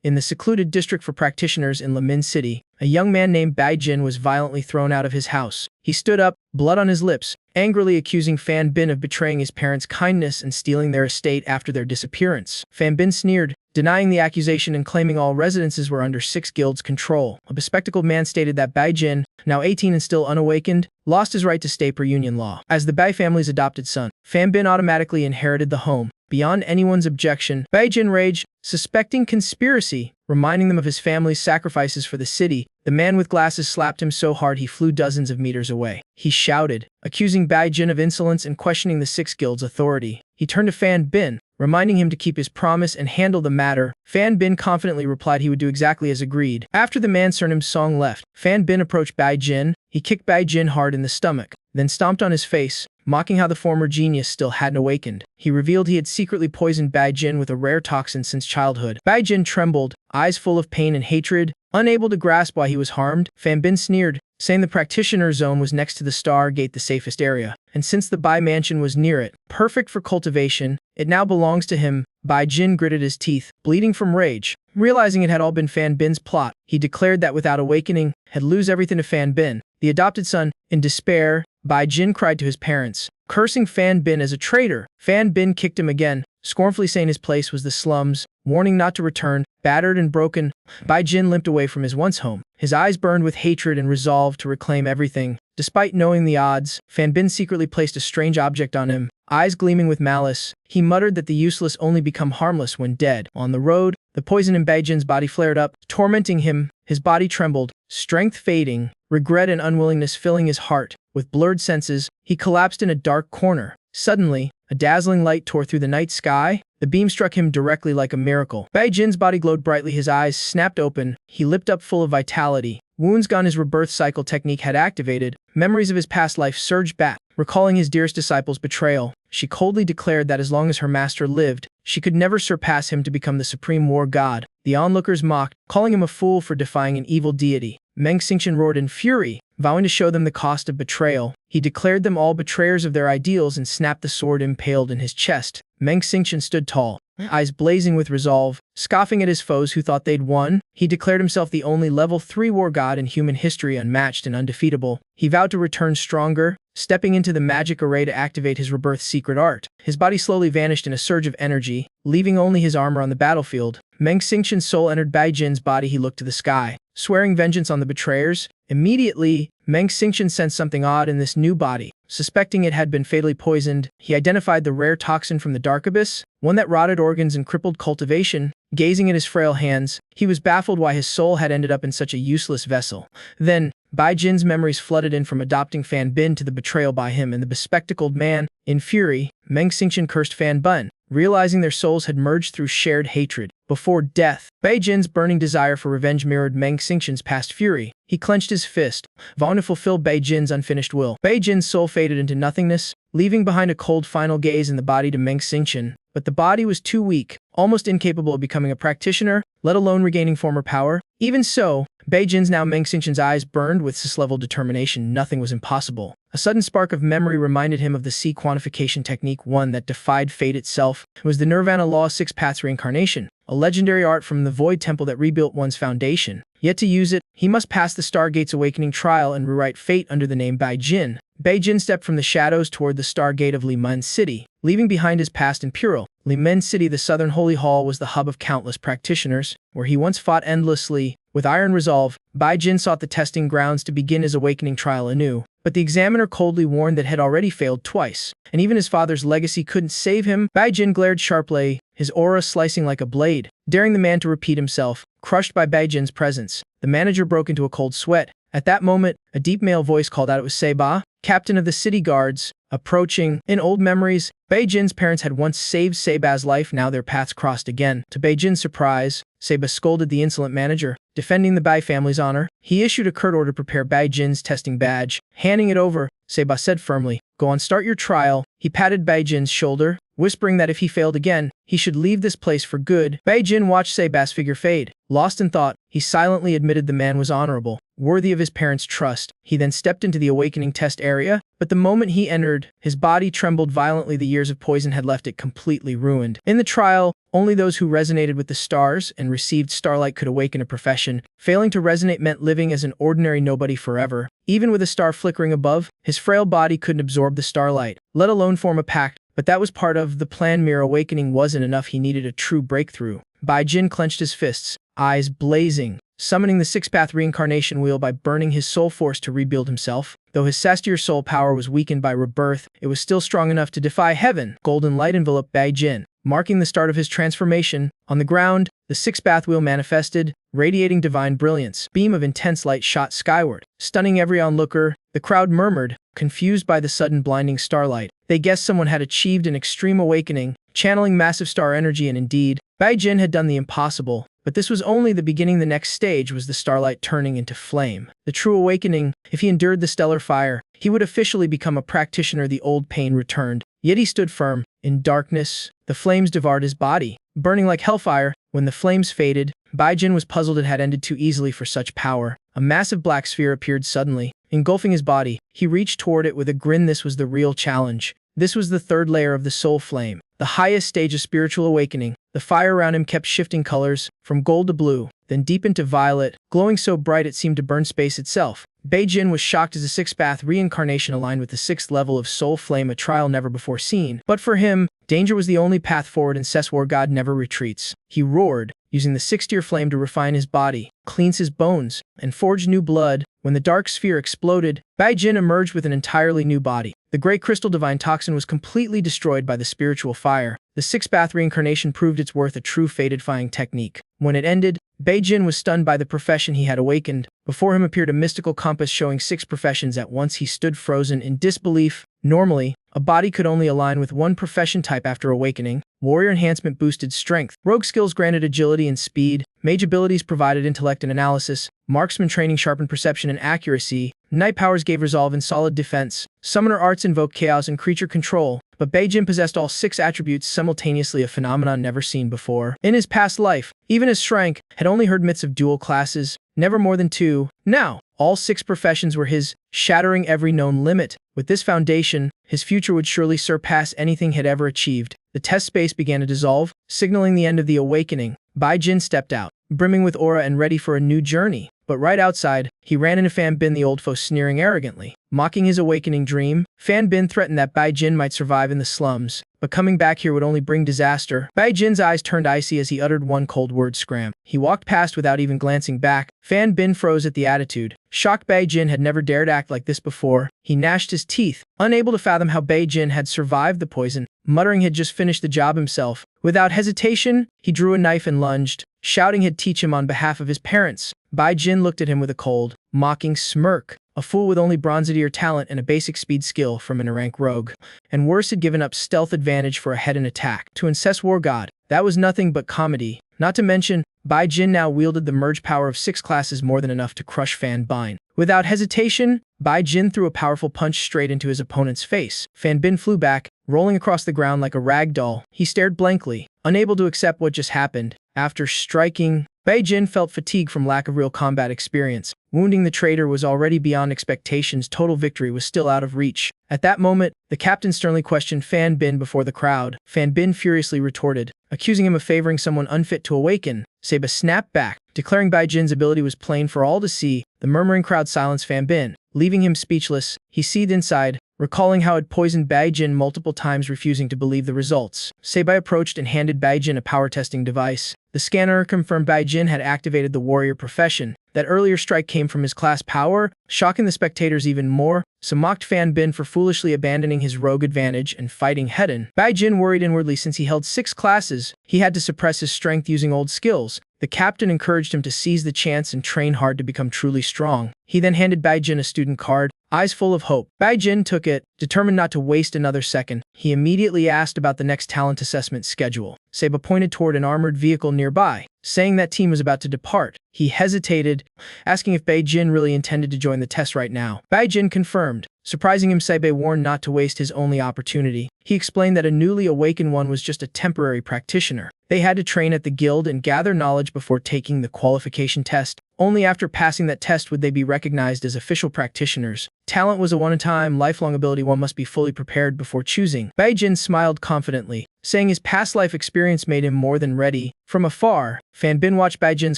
In the secluded district for practitioners in Limin City, a young man named Bai Jin was violently thrown out of his house. He stood up, blood on his lips, angrily accusing Fan Bin of betraying his parents' kindness and stealing their estate after their disappearance. Fan Bin sneered, denying the accusation and claiming all residences were under 6 guilds' control. A bespectacled man stated that Bai Jin, now 18 and still unawakened, lost his right to stay per union law. As the Bai family's adopted son, Fan Bin automatically inherited the home. Beyond anyone's objection, Bai Jin raged, suspecting conspiracy, reminding them of his family's sacrifices for the city. The man with glasses slapped him so hard he flew dozens of meters away. He shouted, accusing Bai Jin of insolence and questioning the 6 guilds' authority. He turned to Fan Bin, reminding him to keep his promise and handle the matter. Fan Bin confidently replied he would do exactly as agreed. After the man surnamed Song left, Fan Bin approached Bai Jin. He kicked Bai Jin hard in the stomach, then stomped on his face, mocking how the former genius still hadn't awakened. He revealed he had secretly poisoned Bai Jin with a rare toxin since childhood. Bai Jin trembled, eyes full of pain and hatred, unable to grasp why he was harmed. Fan Bin sneered, saying the practitioner zone was next to the Star Gate, the safest area, and since the Bai mansion was near it, perfect for cultivation, it now belongs to him. Bai Jin gritted his teeth, bleeding from rage. Realizing it had all been Fan Bin's plot, he declared that without awakening, he'd lose everything to Fan Bin, the adopted son. In despair, Bai Jin cried to his parents, cursing Fan Bin as a traitor. Fan Bin kicked him again, scornfully saying his place was the slums, warning not to return. Battered and broken, Bai Jin limped away from his once home. His eyes burned with hatred and resolve to reclaim everything. Despite knowing the odds, Fan Bin secretly placed a strange object on him, eyes gleaming with malice. He muttered that the useless only become harmless when dead. On the road, the poison in Bai Jin's body flared up, tormenting him. His body trembled, strength fading, regret and unwillingness filling his heart. With blurred senses, he collapsed in a dark corner. Suddenly, a dazzling light tore through the night sky. The beam struck him directly like a miracle. Bai Jin's body glowed brightly, his eyes snapped open. He leapt up full of vitality. Wounds gone, his rebirth cycle technique had activated. Memories of his past life surged back. Recalling his dearest disciple's betrayal, she coldly declared that as long as her master lived, she could never surpass him to become the supreme war god. The onlookers mocked, calling him a fool for defying an evil deity. Meng Xingqian roared in fury, vowing to show them the cost of betrayal. He declared them all betrayers of their ideals and snapped the sword impaled in his chest. Meng Xingqian stood tall, eyes blazing with resolve, scoffing at his foes who thought they'd won. He declared himself the only level 3 war god in human history, unmatched and undefeatable. He vowed to return stronger, stepping into the magic array to activate his rebirth secret art. His body slowly vanished in a surge of energy, leaving only his armor on the battlefield. Meng Xingqian's soul entered Bai Jin's body. He looked to the sky, swearing vengeance on the betrayers. Immediately, Meng Xingqian sensed something odd in this new body. Suspecting it had been fatally poisoned, he identified the rare toxin from the dark abyss, one that rotted organs and crippled cultivation. Gazing at his frail hands, he was baffled why his soul had ended up in such a useless vessel. Then, Bai Jin's memories flooded in, from adopting Fan Bin to the betrayal by him and the bespectacled man. In fury, Meng Xingqian cursed Fan Bin, realizing their souls had merged through shared hatred. Before death, Bai Jin's burning desire for revenge mirrored Meng Xingqian's past fury. He clenched his fist, vowing to fulfill Bai Jin's unfinished will. Bai Jin's soul faded into nothingness, leaving behind a cold final gaze in the body to Meng Xingqian. But the body was too weak, almost incapable of becoming a practitioner, let alone regaining former power. Even so, Bai Jin's now Meng Xingqian's eyes burned with SSS-level determination. Nothing was impossible. A sudden spark of memory reminded him of the C quantification technique, one that defied fate itself. It was the Nirvana Law 6 Paths Reincarnation, a legendary art from the Void Temple that rebuilt one's foundation. Yet to use it, he must pass the Stargate's awakening trial and rewrite fate under the name Bai Jin. Bai Jin stepped from the shadows toward the Stargate of Limin City, leaving behind his past in Puro. Limin City, the Southern Holy Hall, was the hub of countless practitioners, where he once fought endlessly. With iron resolve, Bai Jin sought the testing grounds to begin his awakening trial anew. But the examiner coldly warned that had already failed twice, and even his father's legacy couldn't save him. Bai Jin glared sharply, his aura slicing like a blade, daring the man to repeat himself. Crushed by Bai Jin's presence, the manager broke into a cold sweat. At that moment, a deep male voice called out. It was Seba, captain of the city guards. Approaching. In old memories, Bai Jin's parents had once saved Seba's life. Now their paths crossed again. To Bai Jin's surprise, Seba scolded the insolent manager. Defending the Bai family's honor, he issued a curt order to prepare Bai Jin's testing badge. Handing it over, Seba said firmly, "Go on, start your trial." He patted Bai Jin's shoulder, whispering that if he failed again, he should leave this place for good. Bai Jin watched Seba's figure fade. Lost in thought, he silently admitted the man was honorable. worthy of his parents' trust. He then stepped into the awakening test area, but the moment he entered, his body trembled violently. The years of poison had left it completely ruined. In the trial, only those who resonated with the stars and received starlight could awaken a profession. Failing to resonate meant living as an ordinary nobody forever. Even with a star flickering above, his frail body couldn't absorb the starlight, let alone form a pact. But that was part of the plan. Mere awakening wasn't enough. He needed a true breakthrough. Bai Jin clenched his fists, eyes blazing, summoning the six-path reincarnation wheel by burning his soul force to rebuild himself. Though his sastier soul power was weakened by rebirth, it was still strong enough to defy heaven. Golden light enveloped Bai Jin, marking the start of his transformation. On the ground, the six-path wheel manifested, radiating divine brilliance. Beam of intense light shot skyward, stunning every onlooker. The crowd murmured, confused by the sudden blinding starlight. They guessed someone had achieved an extreme awakening, channeling massive star energy, and indeed, Bai Jin had done the impossible. But this was only the beginning. The next stage was the starlight turning into flame. The true awakening. If he endured the stellar fire, he would officially become a practitioner. The old pain returned, yet he stood firm. In darkness, the flames devoured his body, burning like hellfire. When the flames faded, Bai Jin was puzzled. It had ended too easily for such power. A massive black sphere appeared suddenly, engulfing his body. He reached toward it with a grin. This was the real challenge. This was the third layer of the soul flame, the highest stage of spiritual awakening. The fire around him kept shifting colors, from gold to blue, then deep into violet, glowing so bright it seemed to burn space itself. Bai Jin was shocked as the sixth-path reincarnation aligned with the sixth level of soul flame, a trial never before seen. But for him, danger was the only path forward, and SSS-War God never retreats. He roared, using the sixth-tier flame to refine his body, cleanse his bones, and forge new blood. When the dark sphere exploded, Bai Jin emerged with an entirely new body. The great crystal divine toxin was completely destroyed by the spiritual fire. The sixth-path reincarnation proved its worth, a true fate-defying technique. When it ended, Bai Jin was stunned by the profession he had awakened. Before him appeared a mystical compass showing 6 professions at once. He stood frozen in disbelief. Normally, a body could only align with one profession type after awakening. Warrior enhancement boosted strength. Rogue skills granted agility and speed. Mage abilities provided intellect and analysis. Marksman training sharpened perception and accuracy. Knight powers gave resolve and solid defense. Summoner arts invoked chaos and creature control. But Bai Jin possessed all 6 attributes simultaneously, a phenomenon never seen before. In his past life, even SSS-Rank had only heard myths of dual classes, never more than 2. Now, all 6 professions were his, shattering every known limit. With this foundation, his future would surely surpass anything he had ever achieved. The test space began to dissolve, signaling the end of the awakening. Bai Jin stepped out, brimming with aura and ready for a new journey. But right outside, he ran into Fan Bin, the old foe, sneering arrogantly. Mocking his awakening dream, Fan Bin threatened that Bai Jin might survive in the slums, but coming back here would only bring disaster. Bai Jin's eyes turned icy as he uttered one cold word: scram. He walked past without even glancing back. Fan Bin froze at the attitude. Shocked, Bai Jin had never dared act like this before. He gnashed his teeth, unable to fathom how Bai Jin had survived the poison, muttering he'd just finished the job himself. Without hesitation, he drew a knife and lunged, shouting he'd teach him on behalf of his parents. Bai Jin looked at him with a cold, mocking smirk. A fool with only bronze-tier talent and a basic speed skill from an rank rogue. And worse, had given up stealth advantage for a head-on attack. To SSS-War God, that was nothing but comedy. Not to mention, Bai Jin now wielded the merge power of 6 classes, more than enough to crush Fan Bin. Without hesitation, Bai Jin threw a powerful punch straight into his opponent's face. Fan Bin flew back, rolling across the ground like a rag doll. He stared blankly, unable to accept what just happened. After striking, Bai Jin felt fatigue from lack of real combat experience. Wounding the traitor was already beyond expectations. Total victory was still out of reach. At that moment, the captain sternly questioned Fan Bin before the crowd. Fan Bin furiously retorted, accusing him of favoring someone unfit to awaken. Seba snapped back, declaring Bai Jin's ability was plain for all to see. The murmuring crowd silenced Fan Bin, leaving him speechless. He seethed inside, recalling how it poisoned Bai Jin multiple times, refusing to believe the results. Seba approached and handed Bai Jin a power testing device. The scanner confirmed Bai Jin had activated the warrior profession. That earlier strike came from his class power, shocking the spectators even more. So mocked Fan Bin for foolishly abandoning his rogue advantage and fighting head-on. Bai Jin worried inwardly. Since he held 6 classes, he had to suppress his strength using old skills. The captain encouraged him to seize the chance and train hard to become truly strong. He then handed Bai Jin a student card, eyes full of hope. Bai Jin took it, determined not to waste another second. He immediately asked about the next talent assessment schedule. Seba pointed toward an armored vehicle nearby, saying that team was about to depart. He hesitated, asking if Bai Jin really intended to join the test right now. Bai Jin confirmed. Surprising him, Seba warned not to waste his only opportunity. He explained that a newly awakened one was just a temporary practitioner. They had to train at the guild and gather knowledge before taking the qualification test. Only after passing that test would they be recognized as official practitioners. Talent was a one-time, lifelong ability one must be fully prepared before choosing. Baijin smiled confidently, saying his past life experience made him more than ready. From afar, Fan Bin watched Baijin's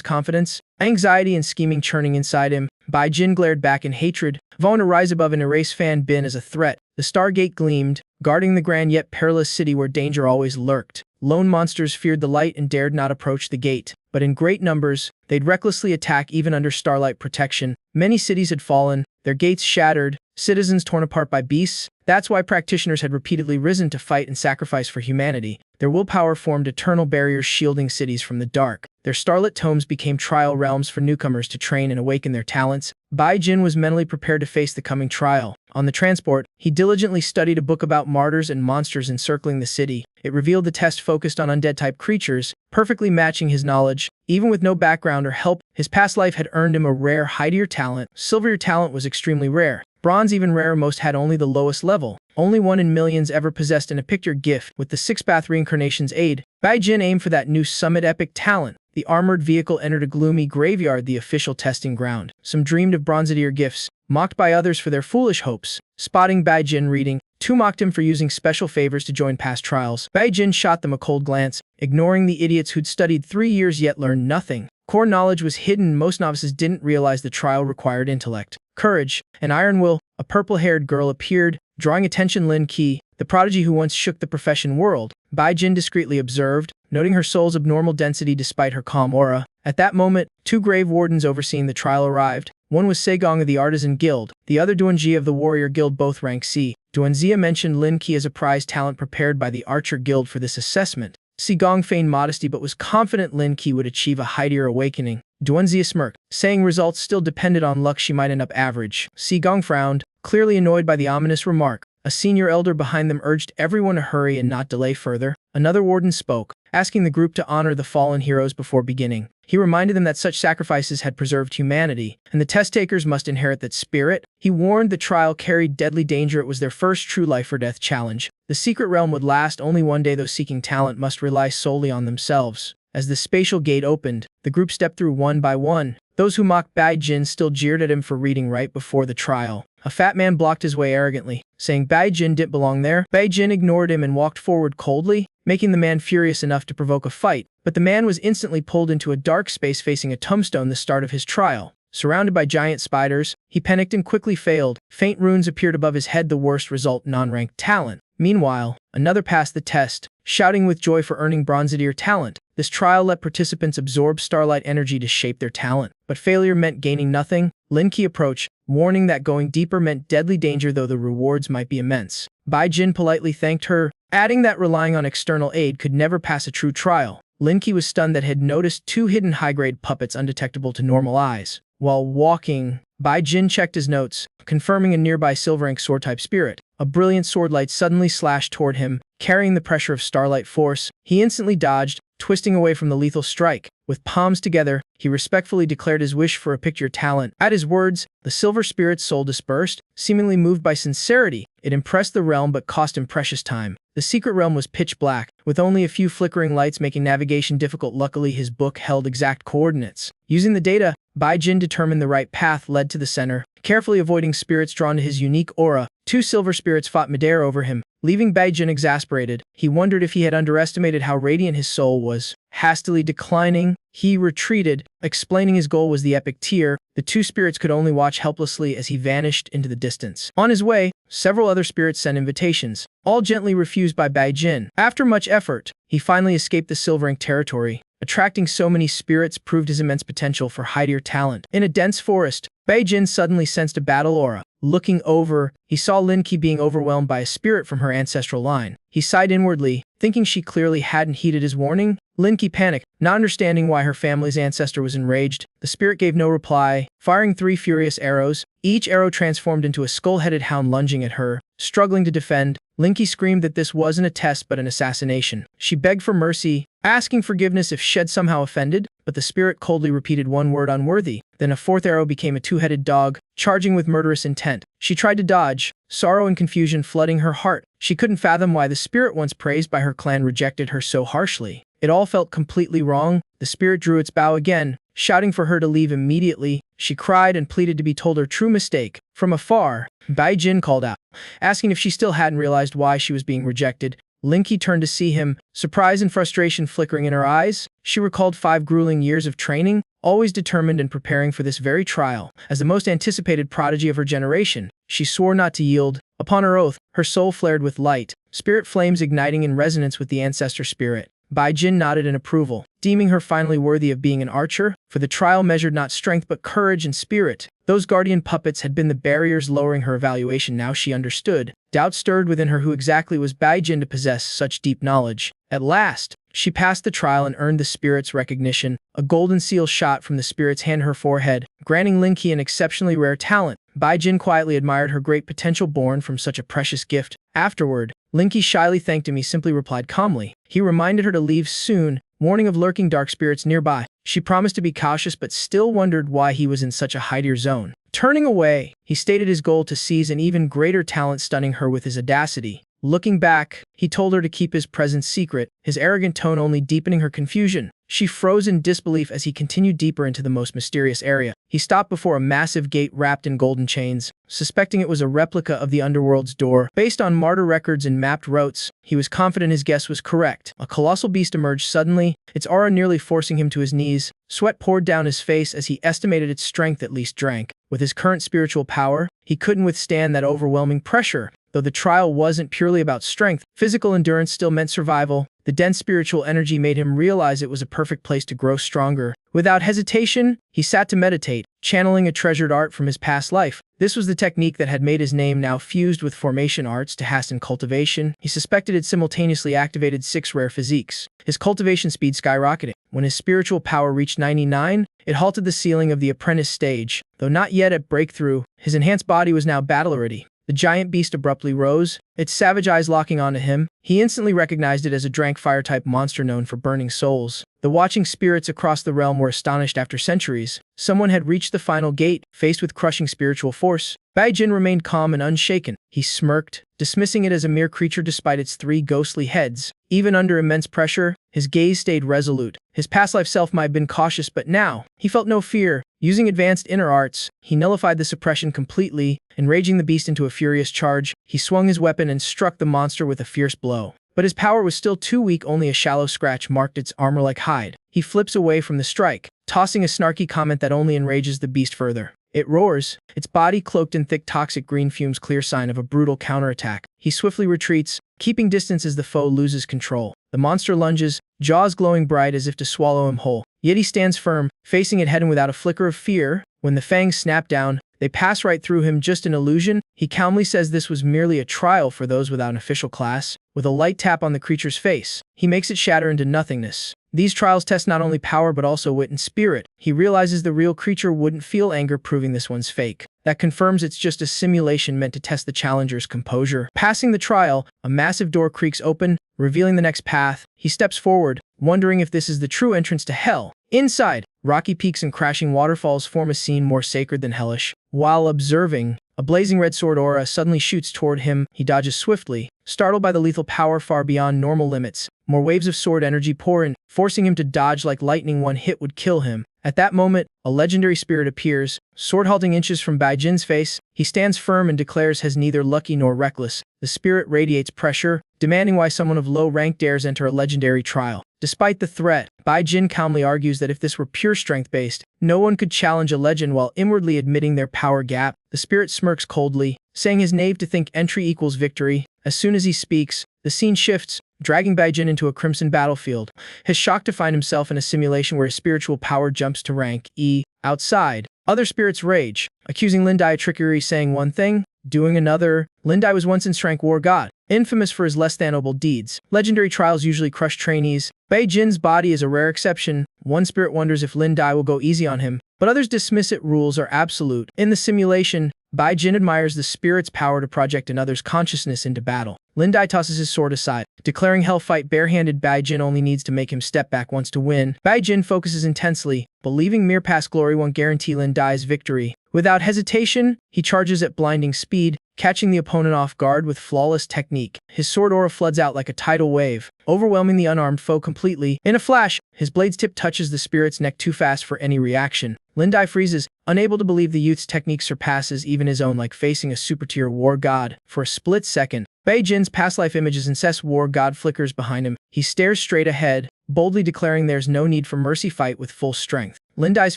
confidence, anxiety and scheming churning inside him. Baijin glared back in hatred, vowing to rise above and erase Fan Bin as a threat. The Stargate gleamed, guarding the grand yet perilous city where danger always lurked. Lone monsters feared the light and dared not approach the gate, but in great numbers, they'd recklessly attack even under starlight protection. Many cities had fallen, their gates shattered, citizens torn apart by beasts. That's why practitioners had repeatedly risen to fight and sacrifice for humanity. Their willpower formed eternal barriers shielding cities from the dark. Their starlit tomes became trial realms for newcomers to train and awaken their talents. Baijin was mentally prepared to face the coming trial. On the transport, he diligently studied a book about martyrs and monsters encircling the city. It revealed the test focused on undead-type creatures, perfectly matching his knowledge. Even with no background or help, his past life had earned him a rare high-tier talent. Silver talent was extremely rare. Bronze even rarer, most had only the lowest level. Only one in millions ever possessed an epic gift. With the six-path reincarnation's aid, Baijin aimed for that new summit epic talent. The armored vehicle entered a gloomy graveyard, the official testing ground. Some dreamed of bronze-tier gifts, mocked by others for their foolish hopes. Spotting Baijin reading, two mocked him for using special favors to join past trials. Baijin shot them a cold glance, ignoring the idiots who'd studied 3 years yet learned nothing. Core knowledge was hidden. Most novices didn't realize the trial required intellect, courage, and iron will. A purple-haired girl appeared, drawing attention. Lin Qi, the prodigy who once shook the profession world. Baijin discreetly observed, noting her soul's abnormal density despite her calm aura. At that moment, two grave wardens overseeing the trial arrived. One was Segong of the Artisan Guild, the other Duanjie of the Warrior Guild, both rank C. Duanjie mentioned Lin Qi as a prize talent prepared by the Archer Guild for this assessment. Segong feigned modesty but was confident Lin Qi would achieve a high-tier awakening. Duanjie smirked, saying results still depended on luck, she might end up average. Segong frowned, clearly annoyed by the ominous remark. A senior elder behind them urged everyone to hurry and not delay further. Another warden spoke, asking the group to honor the fallen heroes before beginning. He reminded them that such sacrifices had preserved humanity, and the test-takers must inherit that spirit. He warned the trial carried deadly danger. It was their first true life-or-death challenge. The secret realm would last only one day. Those seeking talent must rely solely on themselves. As the spatial gate opened, the group stepped through one by one. Those who mocked Baijin still jeered at him for reading right before the trial. A fat man blocked his way arrogantly, saying Baijin didn't belong there. Baijin ignored him and walked forward coldly, making the man furious enough to provoke a fight. But the man was instantly pulled into a dark space facing a tombstone, the start of his trial. Surrounded by giant spiders, he panicked and quickly failed. Faint runes appeared above his head, the worst result, non-ranked talent. Meanwhile, another passed the test, shouting with joy for earning bronze-tier talent. This trial let participants absorb starlight energy to shape their talent, but failure meant gaining nothing. Lin Qi approached, warning that going deeper meant deadly danger, though the rewards might be immense. Baijin politely thanked her, adding that relying on external aid could never pass a true trial. Lin Qi was stunned that had noticed two hidden high-grade puppets undetectable to normal eyes. While walking, Baijin checked his notes, confirming a nearby silver-rank sword-type spirit. A brilliant sword light suddenly slashed toward him, carrying the pressure of starlight force. He instantly dodged, twisting away from the lethal strike. With palms together, he respectfully declared his wish for a picture talent. At his words, the silver spirit's soul dispersed, seemingly moved by sincerity. It impressed the realm but cost him precious time. The secret realm was pitch black, with only a few flickering lights making navigation difficult. Luckily, his book held exact coordinates. Using the data, Baijin determined the right path led to the center, carefully avoiding spirits drawn to his unique aura. Two silver spirits fought midair over him, leaving Baijin exasperated. He wondered if he had underestimated how radiant his soul was. Hastily declining, he retreated, explaining his goal was the epic tier. The two spirits could only watch helplessly as he vanished into the distance. On his way, several other spirits sent invitations, all gently refused by Baijin. After much effort, he finally escaped the silver-rank territory. Attracting so many spirits proved his immense potential for high-tier talent. In a dense forest, Baijin suddenly sensed a battle aura. Looking over, he saw Lin Qi being overwhelmed by a spirit from her ancestral line. He sighed inwardly, thinking she clearly hadn't heeded his warning. Lin Qi panicked, not understanding why her family's ancestor was enraged. The spirit gave no reply, firing 3 furious arrows. Each arrow transformed into a skull-headed hound lunging at her. Struggling to defend, Lin Qi screamed that this wasn't a test but an assassination. She begged for mercy, asking forgiveness if she'd somehow offended, but the spirit coldly repeated one word, unworthy. Then a 4th arrow became a 2-headed dog, charging with murderous intent. She tried to dodge, sorrow and confusion flooding her heart. She couldn't fathom why the spirit once praised by her clan rejected her so harshly. It all felt completely wrong. The spirit drew its bow again, shouting for her to leave immediately. She cried and pleaded to be told her true mistake. From afar, Bai Jin called out, asking if she still hadn't realized why she was being rejected. Linky turned to see him, surprise and frustration flickering in her eyes. She recalled 5 grueling years of training, always determined and preparing for this very trial. As the most anticipated prodigy of her generation, she swore not to yield. Upon her oath, her soul flared with light, spirit flames igniting in resonance with the ancestor spirit. Bai Jin nodded in approval, deeming her finally worthy of being an archer, for the trial measured not strength but courage and spirit. Those guardian puppets had been the barriers lowering her evaluation. Now she understood. Doubt stirred within her who exactly was Bai Jin to possess such deep knowledge. At last, she passed the trial and earned the spirit's recognition. A golden seal shot from the spirit's hand to her forehead, granting Linky an exceptionally rare talent. Bai Jin quietly admired her great potential born from such a precious gift. Afterward, Linky shyly thanked him. He simply replied calmly. He reminded her to leave soon, warning of lurking dark spirits nearby. She promised to be cautious but still wondered why he was in such a hidey zone. Turning away, he stated his goal to seize an even greater talent, stunning her with his audacity. Looking back, he told her to keep his presence secret, his arrogant tone only deepening her confusion. She froze in disbelief as he continued deeper into the most mysterious area. He stopped before a massive gate wrapped in golden chains. Suspecting it was a replica of the underworld's door, based on martyr records and mapped routes, he was confident his guess was correct. A colossal beast emerged suddenly, its aura nearly forcing him to his knees. Sweat poured down his face as he estimated its strength at least drank. With his current spiritual power, he couldn't withstand that overwhelming pressure. Though the trial wasn't purely about strength, physical endurance still meant survival. The dense spiritual energy made him realize it was a perfect place to grow stronger. Without hesitation, he sat to meditate, channeling a treasured art from his past life. This was the technique that had made his name, now fused with formation arts to hasten cultivation. He suspected it simultaneously activated 6 rare physiques. His cultivation speed skyrocketed. When his spiritual power reached 99, it halted the ceiling of the apprentice stage. Though not yet at breakthrough, his enhanced body was now battle-ready. The giant beast abruptly rose, its savage eyes locking onto him. He instantly recognized it as a Drank fire-type monster known for burning souls. The watching spirits across the realm were astonished. After centuries, someone had reached the final gate, faced with crushing spiritual force. Bai Jin remained calm and unshaken. He smirked, dismissing it as a mere creature despite its 3 ghostly heads. Even under immense pressure, his gaze stayed resolute. His past life self might have been cautious, but now, he felt no fear. Using advanced inner arts, he nullified the suppression completely, enraging the beast into a furious charge. He swung his weapon and struck the monster with a fierce blow. But his power was still too weak. Only a shallow scratch marked its armor-like hide. He flips away from the strike, tossing a snarky comment that only enrages the beast further. It roars, its body cloaked in thick toxic green fumes, clear sign of a brutal counterattack. He swiftly retreats, keeping distance as the foe loses control. The monster lunges, jaws glowing bright as if to swallow him whole. Yet he stands firm, facing it head on without a flicker of fear. When the fangs snap down, they pass right through him, just an illusion. He calmly says this was merely a trial for those without an official class. With a light tap on the creature's face, he makes it shatter into nothingness. These trials test not only power but also wit and spirit. He realizes the real creature wouldn't feel anger, proving this one's fake. That confirms it's just a simulation meant to test the challenger's composure. Passing the trial, a massive door creaks open, revealing the next path. He steps forward, wondering if this is the true entrance to hell. Inside, rocky peaks and crashing waterfalls form a scene more sacred than hellish. While observing, a blazing red sword aura suddenly shoots toward him. He dodges swiftly, startled by the lethal power far beyond normal limits. More waves of sword energy pour in, forcing him to dodge like lightning. One hit would kill him. At that moment, a legendary spirit appears, sword halting inches from Bai Jin's face. He stands firm and declares he's neither lucky nor reckless. The spirit radiates pressure, demanding why someone of low rank dares enter a legendary trial. Despite the threat, Bai Jin calmly argues that if this were pure strength-based, no one could challenge a legend, while inwardly admitting their power gap. The spirit smirks coldly, saying he's naive to think entry equals victory. As soon as he speaks, the scene shifts, dragging Bai Jin into a crimson battlefield. He's shocked to find himself in a simulation where his spiritual power jumps to rank E. Outside, other spirits rage, accusing Lindai of trickery, saying one thing, doing another. Lindai was once in rank war god, infamous for his less than noble deeds. Legendary trials usually crush trainees. Bai Jin's body is a rare exception. One spirit wonders if Lindai will go easy on him, but others dismiss it. Rules are absolute. In the simulation, Bai Jin admires the spirit's power to project another's consciousness into battle. Lin Dai tosses his sword aside, declaring hell fight barehanded. Bai Jin only needs to make him step back once to win. Bai Jin focuses intensely, believing mere past glory won't guarantee Lin Dai's victory. Without hesitation, he charges at blinding speed, catching the opponent off guard with flawless technique. His sword aura floods out like a tidal wave, overwhelming the unarmed foe completely. In a flash, his blade's tip touches the spirit's neck too fast for any reaction. Lin Dai freezes, unable to believe the youth's technique surpasses even his own, like facing a super-tier war god. For a split second, Bai Jin's past life image's incest war god flickers behind him. He stares straight ahead, boldly declaring there's no need for mercy. Fight with full strength. Lin Dai's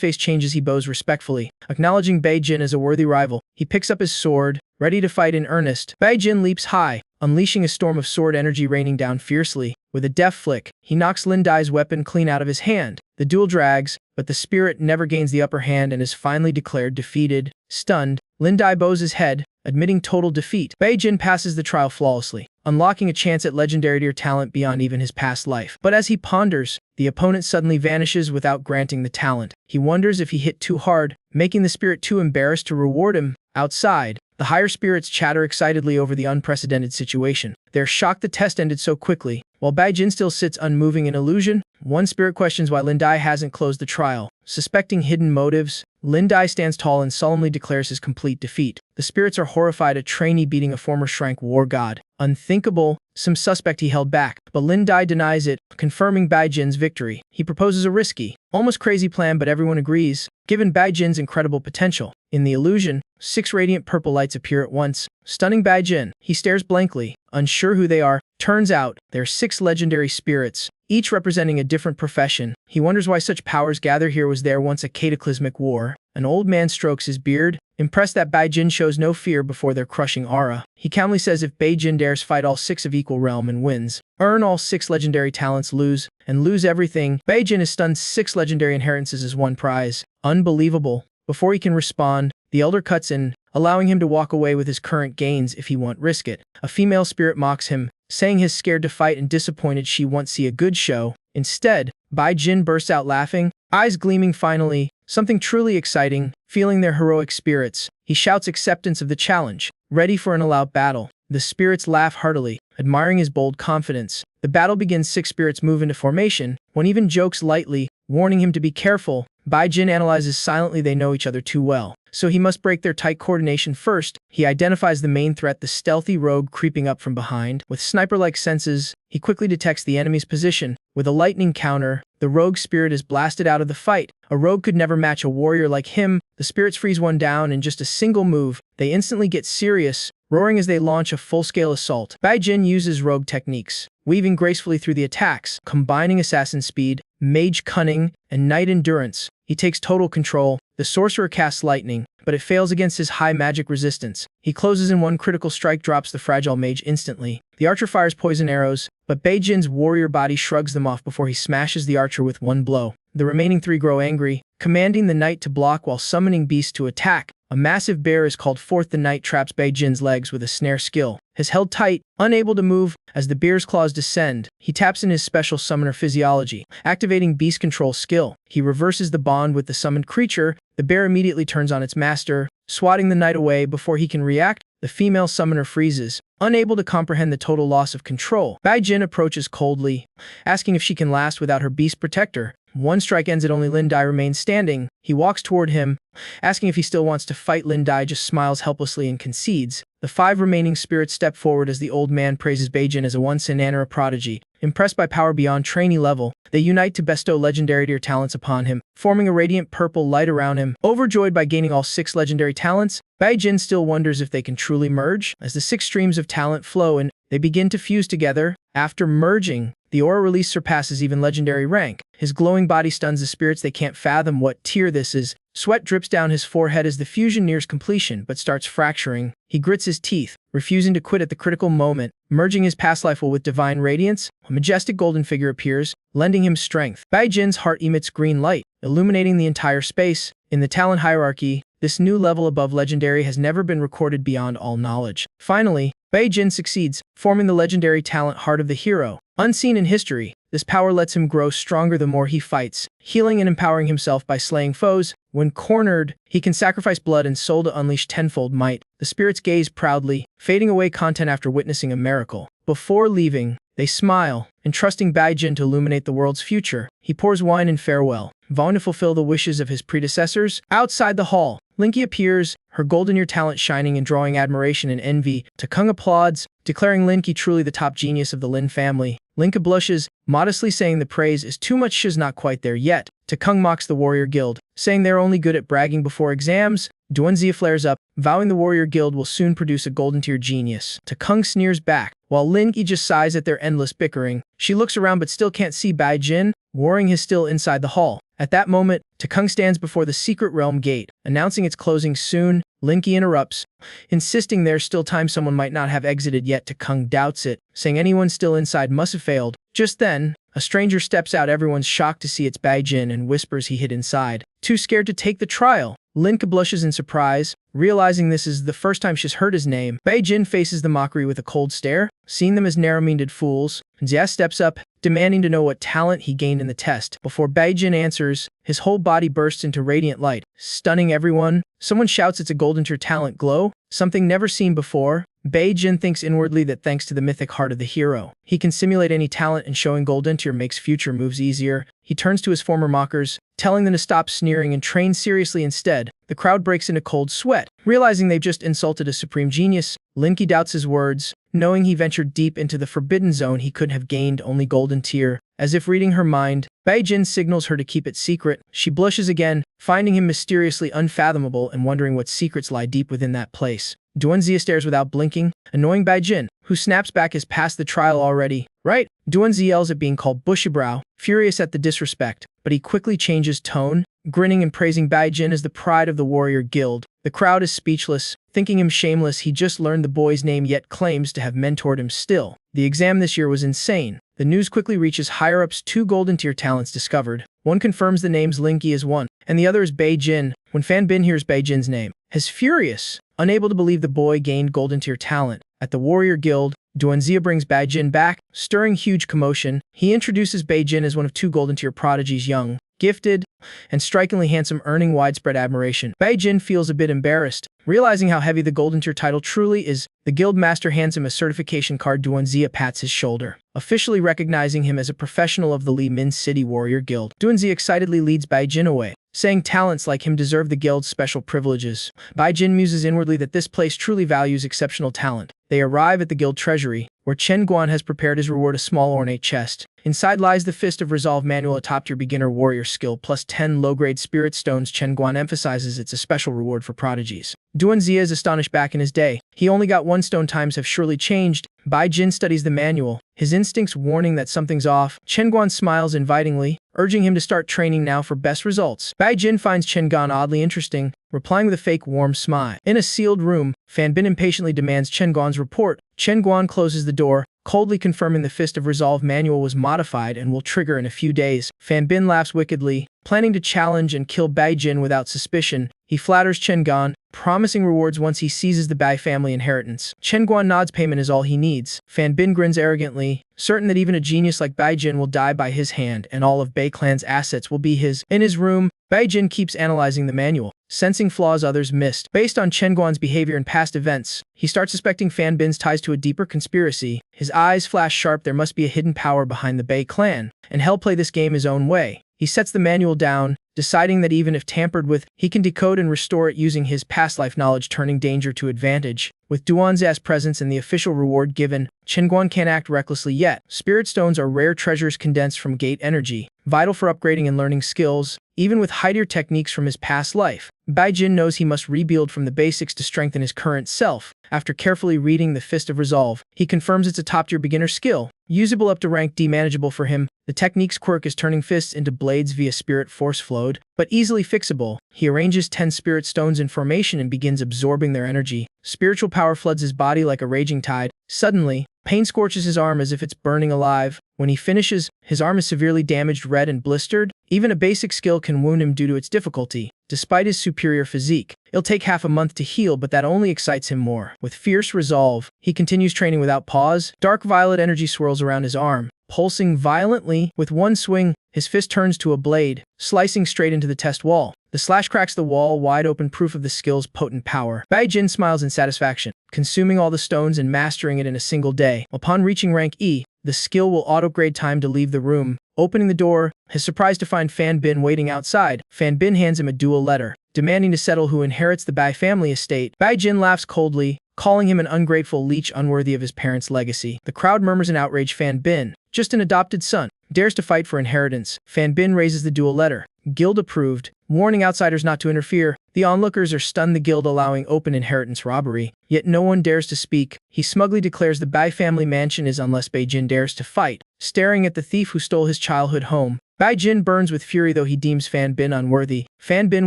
face changes. He bows respectfully, acknowledging Bai Jin as a worthy rival. He picks up his sword, ready to fight in earnest. Bai Jin leaps high, unleashing a storm of sword energy raining down fiercely. With a deft flick, he knocks Lin Dai's weapon clean out of his hand. The duel drags, but the spirit never gains the upper hand and is finally declared defeated. Stunned, Lin Dai bows his head, admitting total defeat. Bai Jin passes the trial flawlessly, unlocking a chance at legendary tier talent beyond even his past life. But as he ponders, the opponent suddenly vanishes without granting the talent. He wonders if he hit too hard, making the spirit too embarrassed to reward him. Outside, the higher spirits chatter excitedly over the unprecedented situation. They're shocked the test ended so quickly. While Bai Jin still sits unmoving in illusion, one spirit questions why Lin Dai hasn't closed the trial. Suspecting hidden motives, Lin Dai stands tall and solemnly declares his complete defeat. The spirits are horrified at trainee beating a former SSS-Rank war god. Unthinkable, some suspect he held back, but Lin Dai denies it, confirming Bai Jin's victory. He proposes a risky, almost crazy plan, but everyone agrees, given Bai Jin's incredible potential. In the illusion, 6 radiant purple lights appear at once, stunning Bai Jin. He stares blankly, unsure who they are. Turns out, they're 6 legendary spirits, each representing a different profession. He wonders why such powers gather here. Was there once a cataclysmic war? An old man strokes his beard, impressed that Bai Jin shows no fear before their crushing aura. He calmly says if Bai Jin dares fight all 6 of equal realm and wins, earn all 6 legendary talents, lose everything. Bai Jin is stunned. 6 legendary inheritances as one prize. Unbelievable. Before he can respond, the elder cuts in, allowing him to walk away with his current gains if he won't risk it. A female spirit mocks him, saying he's scared to fight and disappointed she won't see a good show. Instead, Bai Jin bursts out laughing, eyes gleaming. Finally, something truly exciting. Feeling their heroic spirits, he shouts acceptance of the challenge, ready for an all-out battle. The spirits laugh heartily, admiring his bold confidence. The battle begins. 6 spirits move into formation. One even jokes lightly, warning him to be careful. Bai Jin analyzes silently. They know each other too well, so he must break their tight coordination first. He identifies the main threat, the stealthy rogue creeping up from behind. With sniper-like senses, he quickly detects the enemy's position. With a lightning counter, the rogue spirit is blasted out of the fight. A rogue could never match a warrior like him. The spirits freeze one down in just a single move. They instantly get serious, roaring as they launch a full-scale assault. Bai Jin uses rogue techniques, weaving gracefully through the attacks, combining assassin speed, mage cunning, and knight endurance. He takes total control. The sorcerer casts lightning, but it fails against his high magic resistance. He closes in one critical strike, drops the fragile mage instantly. The archer fires poison arrows, but Bai Jin's warrior body shrugs them off before he smashes the archer with one blow. The remaining 3 grow angry, commanding the knight to block while summoning beasts to attack. A massive bear is called forth. The knight traps Bai Jin's legs with a snare skill. Is held tight, unable to move. As the bear's claws descend, he taps in his special summoner physiology, activating beast control skill. He reverses the bond with the summoned creature. The bear immediately turns on its master, swatting the knight away before he can react. The female summoner freezes, unable to comprehend the total loss of control. Bai Jin approaches coldly, asking if she can last without her beast protector. One strike ends it. Only Lin Dai remains standing. He walks toward him, asking if he still wants to fight. Lin Dai just smiles helplessly and concedes. The 5 remaining spirits step forward as the old man praises Bai Jin as a once-in-a prodigy. Impressed by power beyond trainee level, they unite to bestow legendary tier talents upon him, forming a radiant purple light around him. Overjoyed by gaining all 6 legendary talents, Bai Jin still wonders if they can truly merge. As the 6 streams of talent flow and they begin to fuse together, after merging, the aura release surpasses even legendary rank. His glowing body stuns the spirits. They can't fathom what tier this is. Sweat drips down his forehead as the fusion nears completion but starts fracturing. He grits his teeth, refusing to quit at the critical moment. Merging his past life with divine radiance, a majestic golden figure appears, lending him strength. Bai Jin's heart emits green light, illuminating the entire space. In the talent hierarchy, this new level above legendary has never been recorded beyond all knowledge. Finally, Bai Jin succeeds, forming the legendary talent Heart of the Hero. Unseen in history, this power lets him grow stronger the more he fights, healing and empowering himself by slaying foes. When cornered, he can sacrifice blood and soul to unleash tenfold might. The spirits gaze proudly, fading away content after witnessing a miracle. Before leaving, they smile, entrusting Baijin to illuminate the world's future. He pours wine in farewell, vowing to fulfill the wishes of his predecessors. Outside the hall, Linky appears, her golden ear talent shining and drawing admiration and envy. Takung applauds, declaring Linky truly the top genius of the Lin family. Linka blushes, modestly saying the praise is too much. She's not quite there yet. Takung mocks the warrior guild, saying they're only good at bragging before exams. Duanzia flares up, vowing the warrior guild will soon produce a golden tier genius. Takung sneers back, while Linky just sighs at their endless bickering. She looks around but still can't see Baijin. Warring is still inside the hall. At that moment, Takung stands before the secret realm gate, announcing its closing soon. Linky interrupts, insisting there's still time. Someone might not have exited yet. Takung doubts it, saying anyone still inside must have failed. Just then, a stranger steps out. Everyone's shocked to see it's Baijin and whispers he hid inside, too scared to take the trial. Linka blushes in surprise, realizing this is the first time she's heard his name. Baijin faces the mockery with a cold stare, seeing them as narrow-minded fools. Jia steps up, demanding to know what talent he gained in the test. Before Baijin answers, his whole body bursts into radiant light, stunning everyone. Someone shouts it's a golden tier talent glow, something never seen before. Baijin thinks inwardly that thanks to the mythic heart of the hero, he can simulate any talent, and showing golden tier makes future moves easier. He turns to his former mockers, telling them to stop sneering and train seriously instead. The crowd breaks into cold sweat, realizing they've just insulted a supreme genius. Linky doubts his words, knowing he ventured deep into the forbidden zone. He could have gained only golden tier. As if reading her mind, Baijin signals her to keep it secret. She blushes again, finding him mysteriously unfathomable and wondering what secrets lie deep within that place. Duanzia stares without blinking, annoying Baijin, who snaps back as past the trial already. Right? Duanzia yells at being called bushybrow, furious at the disrespect, but he quickly changes tone, grinning and praising Baijin as the pride of the warrior guild. The crowd is speechless, thinking him shameless. He just learned the boy's name yet claims to have mentored him still. The exam this year was insane. The news quickly reaches higher-ups. 2 golden tier talents discovered. One confirms the names Linky as one, and the other is Baijin. When Fan Bin hears Baijin's name, he's furious, unable to believe the boy gained golden tier talent. At the warrior guild, Duanzia brings Baijin back, stirring huge commotion. He introduces Baijin as one of 2 golden tier prodigies, young, gifted, and strikingly handsome, earning widespread admiration. Baijin feels a bit embarrassed, realizing how heavy the golden tier title truly is. The guild master hands him a certification card. Duanzia pats his shoulder, officially recognizing him as a professional of the Li Min City Warrior Guild. Duanzia excitedly leads Baijin away, saying talents like him deserve the guild's special privileges. Baijin muses inwardly that this place truly values exceptional talent. They arrive at the guild treasury, where Chen Guan has prepared his reward, a small ornate chest. Inside lies the Fist of Resolve manual, a top-tier beginner warrior skill, plus 10 low-grade spirit stones. Chen Guan emphasizes it's a special reward for prodigies. Duanzia is astonished. Back in his day, he only got 1 stone. Times have surely changed. Baijin studies the manual, his instincts warning that something's off. Chen Guan smiles invitingly, urging him to start training now for best results. Baijin finds Chen Guan oddly interesting, replying with a fake warm smile. In a sealed room, Fan Bin impatiently demands Chen Guan's report. Chen Guan closes the door, coldly confirming the Fist of Resolve manual was modified and will trigger in a few days. Fan Bin laughs wickedly, planning to challenge and kill Baijin without suspicion. He flatters Chen Guan, promising rewards once he seizes the Bai family inheritance. Chen Guan nods. Payment is all he needs. Fan Bin grins arrogantly, certain that even a genius like Baijin will die by his hand and all of Bai clan's assets will be his. In his room, Baijin keeps analyzing the manual, sensing flaws others missed. Based on Chen Guan's behavior and past events, he starts suspecting Fan Bin's ties to a deeper conspiracy. His eyes flash sharp. There must be a hidden power behind the Bai clan, and he'll play this game his own way. He sets the manual down, deciding that even if tampered with, he can decode and restore it using his past life knowledge, turning danger to advantage. With Duanzia's presence and the official reward given, Chen Guan can't act recklessly yet. Spirit stones are rare treasures condensed from gate energy, vital for upgrading and learning skills, even with higher techniques from his past life. Baijin knows he must rebuild from the basics to strengthen his current self. After carefully reading the Fist of Resolve, he confirms it's a top-tier beginner skill, usable up to rank D. Manageable for him. The technique's quirk is turning fists into blades via spirit force flowed, but easily fixable. He arranges 10 spirit stones in formation and begins absorbing their energy. Spiritual power floods his body like a raging tide. Suddenly, pain scorches his arm as if it's burning alive. When he finishes, his arm is severely damaged, red and blistered. Even a basic skill can wound him due to its difficulty. Despite his superior physique, it'll take half a month to heal, but that only excites him more. With fierce resolve, he continues training without pause. Dark violet energy swirls around his arm, pulsing violently. With one swing, his fist turns to a blade, slicing straight into the test wall. The slash cracks the wall wide open, proof of the skill's potent power. Bai Jin smiles in satisfaction, consuming all the stones and mastering it in a single day. Upon reaching rank E, the skill will auto-grade time to leave the room. Opening the door, he's surprised to find Fan Bin waiting outside. Fan Bin hands him a dual letter, demanding to settle who inherits the Bai family estate. Bai Jin laughs coldly, calling him an ungrateful leech unworthy of his parents' legacy. The crowd murmurs in outrage. Fan Bin, just an adopted son, dares to fight for inheritance. Fan Bin raises the dual letter, guild approved, warning outsiders not to interfere. The onlookers are stunned, the guild allowing open inheritance robbery, yet no one dares to speak. He smugly declares the Bai family mansion is unless Bai Jin dares to fight, staring at the thief who stole his childhood home. Bai Jin burns with fury though he deems Fan Bin unworthy. Fan Bin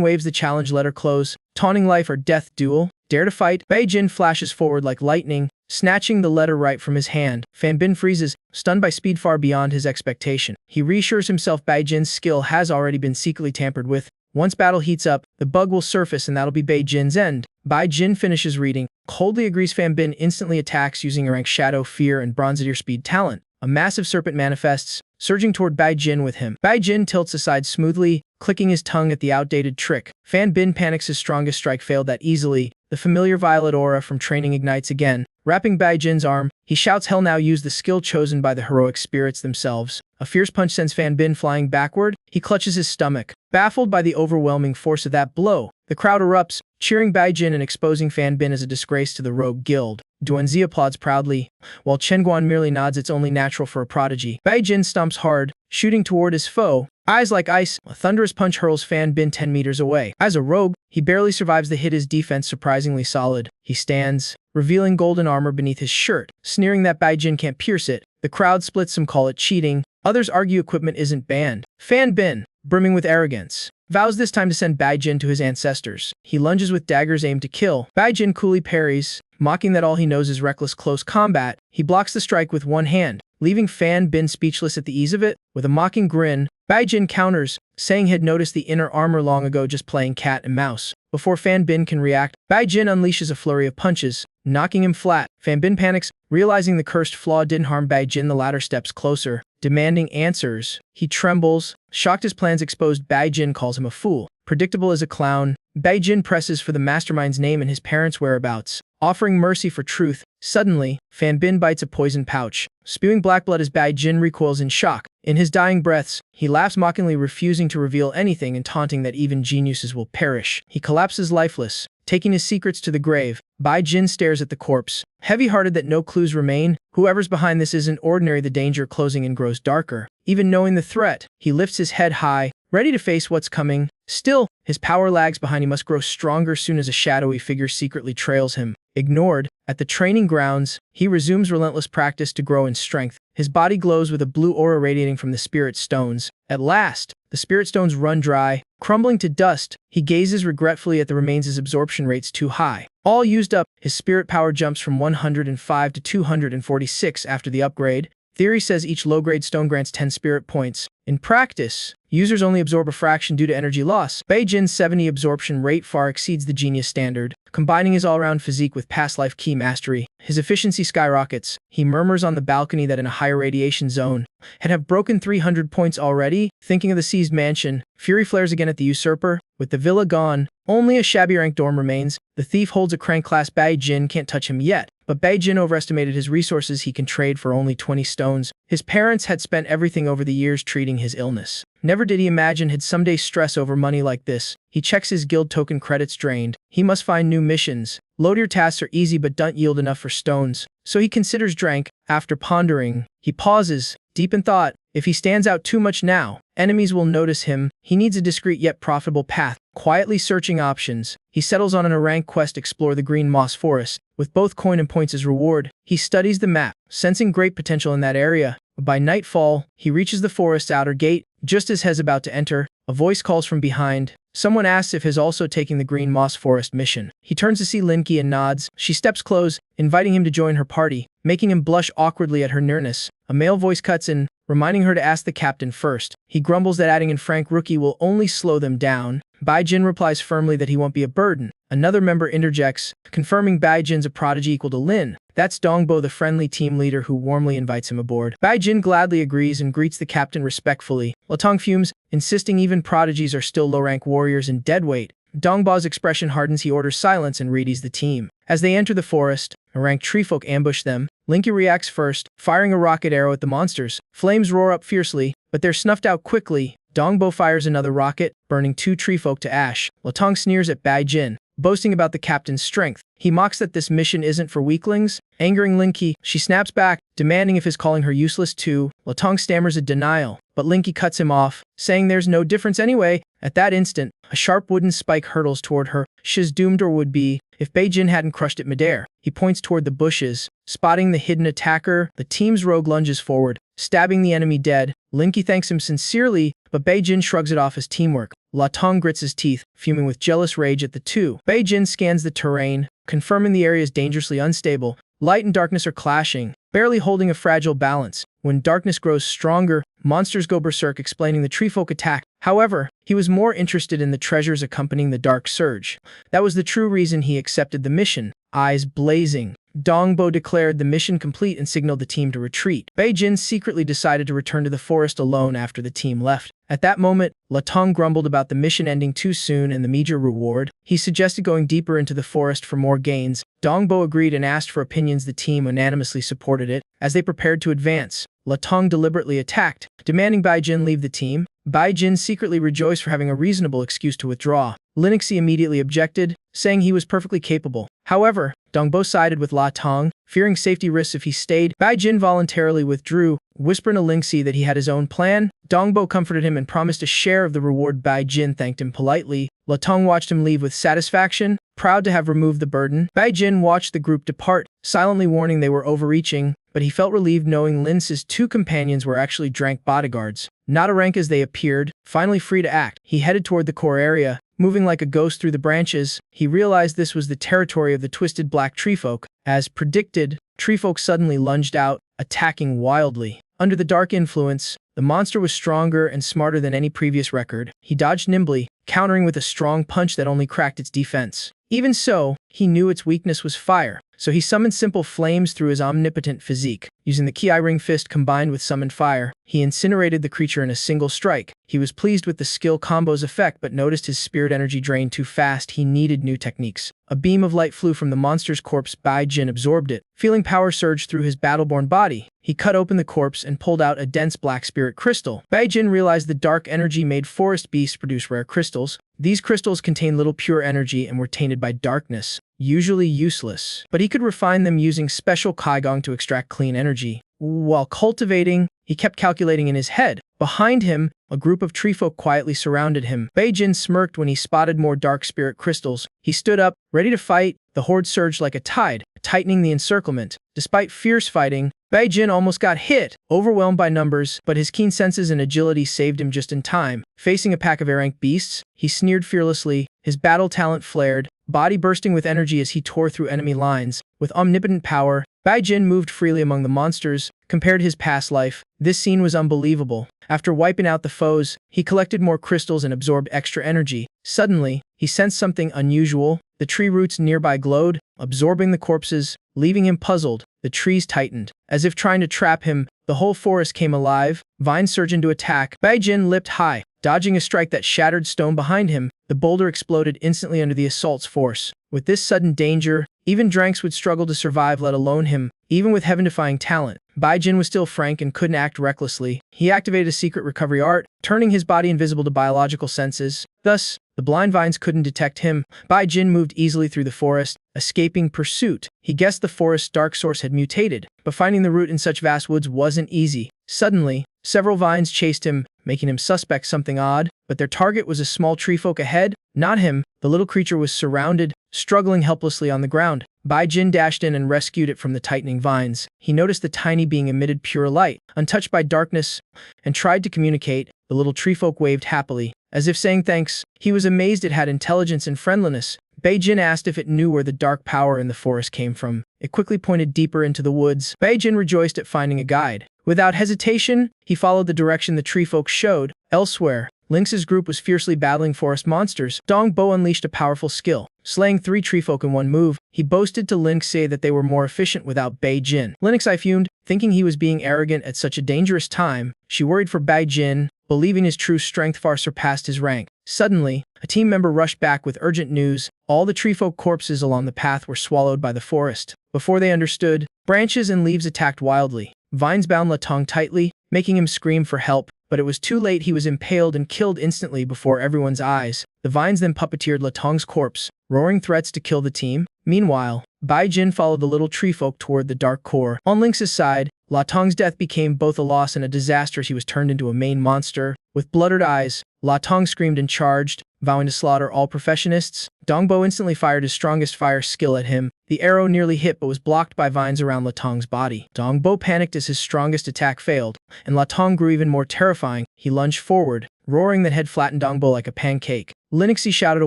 waves the challenge letter close, taunting life or death duel. Dare to fight? Bai Jin flashes forward like lightning, snatching the letter right from his hand. Fan Bin freezes, stunned by speed far beyond his expectation. He reassures himself Bai Jin's skill has already been secretly tampered with. Once battle heats up, the bug will surface and that'll be Bai Jin's end. Bai Jin finishes reading, coldly agrees. Fan Bin instantly attacks using a rank Shadow, Fear, and Bronzeteer speed talent. A massive serpent manifests, surging toward Bai Jin with him. Bai Jin tilts aside smoothly, clicking his tongue at the outdated trick. Fan Bin panics, his strongest strike failed that easily. The familiar violet aura from training ignites again, wrapping Bai Jin's arm. He shouts, hell now, use the skill chosen by the heroic spirits themselves. A fierce punch sends Fan Bin flying backward. He clutches his stomach, baffled by the overwhelming force of that blow. The crowd erupts, cheering Bai Jin and exposing Fan Bin as a disgrace to the rogue guild. Duanzi applauds proudly, while Chen Guan merely nods. It's only natural for a prodigy. Bai Jin stomps hard, shooting toward his foe. Eyes like ice, a thunderous punch hurls Fan Bin 10 meters away. As a rogue, he barely survives the hit, his defense surprisingly solid. He stands, revealing golden armor beneath his shirt, sneering that Bai Jin can't pierce it. The crowd splits, some call it cheating, others argue equipment isn't banned. Fan Bin, brimming with arrogance, vows this time to send Bai Jin to his ancestors. He lunges with daggers aimed to kill. Bai Jin coolly parries, mocking that all he knows is reckless close combat. He blocks the strike with one hand, leaving Fan Bin speechless at the ease of it. With a mocking grin, Bai Jin counters, saying he'd noticed the inner armor long ago just playing cat and mouse. Before Fan Bin can react, Bai Jin unleashes a flurry of punches, knocking him flat. Fan Bin panics, realizing the cursed flaw didn't harm Bai Jin. The latter steps closer, demanding answers. He trembles, shocked his plans exposed. Bai Jin calls him a fool. Predictable as a clown, Bai Jin presses for the mastermind's name and his parents' whereabouts, offering mercy for truth. Suddenly, Fan Bin bites a poison pouch, spewing black blood as Bai Jin recoils in shock. In his dying breaths, he laughs mockingly, refusing to reveal anything and taunting that even geniuses will perish. He collapses lifeless, taking his secrets to the grave. Bai Jin stares at the corpse, heavy-hearted that no clues remain. Whoever's behind this isn't ordinary. The danger closing in grows darker. Even knowing the threat, he lifts his head high, ready to face what's coming. Still, his power lags behind. He must grow stronger soon as a shadowy figure secretly trails him. Ignored, at the training grounds, he resumes relentless practice to grow in strength. His body glows with a blue aura radiating from the spirit stones. At last, the spirit stones run dry, crumbling to dust. He gazes regretfully at the remains. His absorption rate's too high. All used up, his spirit power jumps from 105 to 246 after the upgrade. Theory says each low-grade stone grants 10 spirit points. In practice, users only absorb a fraction due to energy loss. Bai Jin's 70 absorption rate far exceeds the genius standard. Combining his all-around physique with past life key mastery, his efficiency skyrockets. He murmurs on the balcony that in a higher radiation zone, had have broken 300 points already. Thinking of the seized mansion, fury flares again at the usurper. With the villa gone, only a shabby rank dorm remains. The thief holds a crank class. Bai Jin can't touch him yet, but Bai Jin overestimated his resources. He can trade for only 20 stones. His parents had spent everything over the years treating his illness. Never did he imagine he'd someday stress over money like this. He checks his guild token credits drained. He must find new missions. Loadier tasks are easy but don't yield enough for stones, so he considers drank. After pondering, he pauses, deep in thought. If he stands out too much now, enemies will notice him. He needs a discreet yet profitable path. Quietly searching options, he settles on a rank quest: explore the green moss forest. With both coin and points as reward, he studies the map, sensing great potential in that area. By nightfall, he reaches the forest's outer gate. Just as he's about to enter, a voice calls from behind. Someone asks if he's also taking the Green Moss Forest mission. He turns to see Linky and nods. She steps close, inviting him to join her party, making him blush awkwardly at her nearness. A male voice cuts in, reminding her to ask the captain first. He grumbles that adding in Frank Rookie will only slow them down. Bai Jin replies firmly that he won't be a burden. Another member interjects, confirming Bai Jin's a prodigy equal to Lin. That's Dongbo, the friendly team leader who warmly invites him aboard. Bai Jin gladly agrees and greets the captain respectfully. Latong fumes, insisting even prodigies are still low-rank warriors in deadweight. Dongbao's expression hardens. He orders silence and readies the team. As they enter the forest, a ranked treefolk ambush them. Linky reacts first, firing a rocket arrow at the monsters. Flames roar up fiercely, but they're snuffed out quickly. Dongbo fires another rocket, burning 2 treefolk to ash. Latong sneers at Bai Jin, boasting about the captain's strength. He mocks that this mission isn't for weaklings. Angering Linky, she snaps back, demanding if he's calling her useless too. Latong stammers a denial, but Linky cuts him off, saying there's no difference anyway. At that instant, a sharp wooden spike hurtles toward her. She's doomed, or would be, if Bai Jin hadn't crushed it midair. He points toward the bushes, spotting the hidden attacker. The team's rogue lunges forward, stabbing the enemy dead. Linky thanks him sincerely, but Bai Jin shrugs it off as teamwork. Latong grits his teeth, fuming with jealous rage at the two. Bai Jin scans the terrain, confirming the area is dangerously unstable. Light and darkness are clashing, barely holding a fragile balance. When darkness grows stronger, monsters go berserk, explaining the treefolk attack. However, he was more interested in the treasures accompanying the dark surge. That was the true reason he accepted the mission. Eyes blazing, Dongbo declared the mission complete and signaled the team to retreat. Bai Jin secretly decided to return to the forest alone after the team left. At that moment, Latong grumbled about the mission ending too soon and the meager reward. He suggested going deeper into the forest for more gains. Dongbo agreed and asked for opinions. The team unanimously supported it. As they prepared to advance, Latong deliberately attacked, demanding Bai Jin leave the team. Bai Jin secretly rejoiced for having a reasonable excuse to withdraw. Linxi immediately objected, saying he was perfectly capable. However, Dongbo sided with Latong, fearing safety risks if he stayed. Bai Jin voluntarily withdrew, whispering to Linxi that he had his own plan. Dongbo comforted him and promised a share of the reward. Bai Jin thanked him politely. Latong watched him leave with satisfaction, proud to have removed the burden. Bai Jin watched the group depart, silently warning they were overreaching, but he felt relieved knowing Linx's 2 companions were actually Drank bodyguards, not a rank as they appeared. Finally free to act, he headed toward the core area, moving like a ghost through the branches. He realized this was the territory of the twisted black treefolk. As predicted, treefolk suddenly lunged out, attacking wildly. Under the dark influence, the monster was stronger and smarter than any previous record. He dodged nimbly, countering with a strong punch that only cracked its defense. Even so, he knew its weakness was fire, so he summoned simple flames through his omnipotent physique. Using the Ki Ring Fist combined with summoned fire, he incinerated the creature in a single strike. He was pleased with the skill combo's effect but noticed his spirit energy drained too fast. He needed new techniques. A beam of light flew from the monster's corpse. Bai Jin absorbed it, feeling power surge through his battleborn body. He cut open the corpse and pulled out a dense black spirit crystal. Bai Jin realized the dark energy made forest beasts produce rare crystals. These crystals contained little pure energy and were tainted by darkness, usually useless, but he could refine them using special Kaigong to extract clean energy. While cultivating, he kept calculating in his head. Behind him, a group of treefolk quietly surrounded him. Bai Jin smirked when he spotted more dark spirit crystals. He stood up, ready to fight. The horde surged like a tide, tightening the encirclement. Despite fierce fighting, Bai Jin almost got hit, overwhelmed by numbers, but his keen senses and agility saved him just in time. Facing a pack of A-rank beasts, he sneered fearlessly, his battle talent flared, body bursting with energy as he tore through enemy lines. With omnipotent power, Bai Jin moved freely among the monsters. Compared to his past life, this scene was unbelievable. After wiping out the foes, he collected more crystals and absorbed extra energy. Suddenly, he sensed something unusual. The tree roots nearby glowed, absorbing the corpses, leaving him puzzled. The trees tightened. As if trying to trap him, the whole forest came alive. Vines surged into attack. Bai Jin leapt high, dodging a strike that shattered stone behind him. The boulder exploded instantly under the assault's force. With this sudden danger, even Dranks would struggle to survive, let alone him. Even with heaven-defying talent, Bai Jin was still frank and couldn't act recklessly. He activated a secret recovery art, turning his body invisible to biological senses. Thus, the blind vines couldn't detect him. Bai Jin moved easily through the forest, escaping pursuit. He guessed the forest's dark source had mutated, but finding the root in such vast woods wasn't easy. Suddenly, several vines chased him, making him suspect something odd, but their target was a small treefolk ahead, not him. The little creature was surrounded, struggling helplessly on the ground. Bai Jin dashed in and rescued it from the tightening vines. He noticed the tiny being emitted pure light, untouched by darkness, and tried to communicate. The little treefolk waved happily, as if saying thanks. He was amazed it had intelligence and friendliness. Bai Jin asked if it knew where the dark power in the forest came from. It quickly pointed deeper into the woods. Bai Jin rejoiced at finding a guide. Without hesitation, he followed the direction the treefolk showed. Elsewhere, Lynx's group was fiercely battling forest monsters. Dongbo unleashed a powerful skill, slaying 3 treefolk in one move. He boasted to Lin Xie that they were more efficient without Bai Jin. Lin Xie fumed, thinking he was being arrogant at such a dangerous time. She worried for Bai Jin, believing his true strength far surpassed his rank. Suddenly, a team member rushed back with urgent news. All the treefolk corpses along the path were swallowed by the forest. Before they understood, branches and leaves attacked wildly. Vines bound Latong tightly, making him scream for help, but it was too late. He was impaled and killed instantly before everyone's eyes. The vines then puppeteered Latong's corpse, roaring threats to kill the team. Meanwhile, Bai Jin followed the little treefolk toward the dark core. On Lynx's side, Latong's death became both a loss and a disaster as he was turned into a main monster. With blooded eyes, Latong screamed and charged, vowing to slaughter all professionists. Dongbo instantly fired his strongest fire skill at him. The arrow nearly hit but was blocked by vines around Latong's body. Dongbo panicked as his strongest attack failed, and Latong grew even more terrifying. He lunged forward, roaring that head flattened Dongbo like a pancake. Linixi shouted a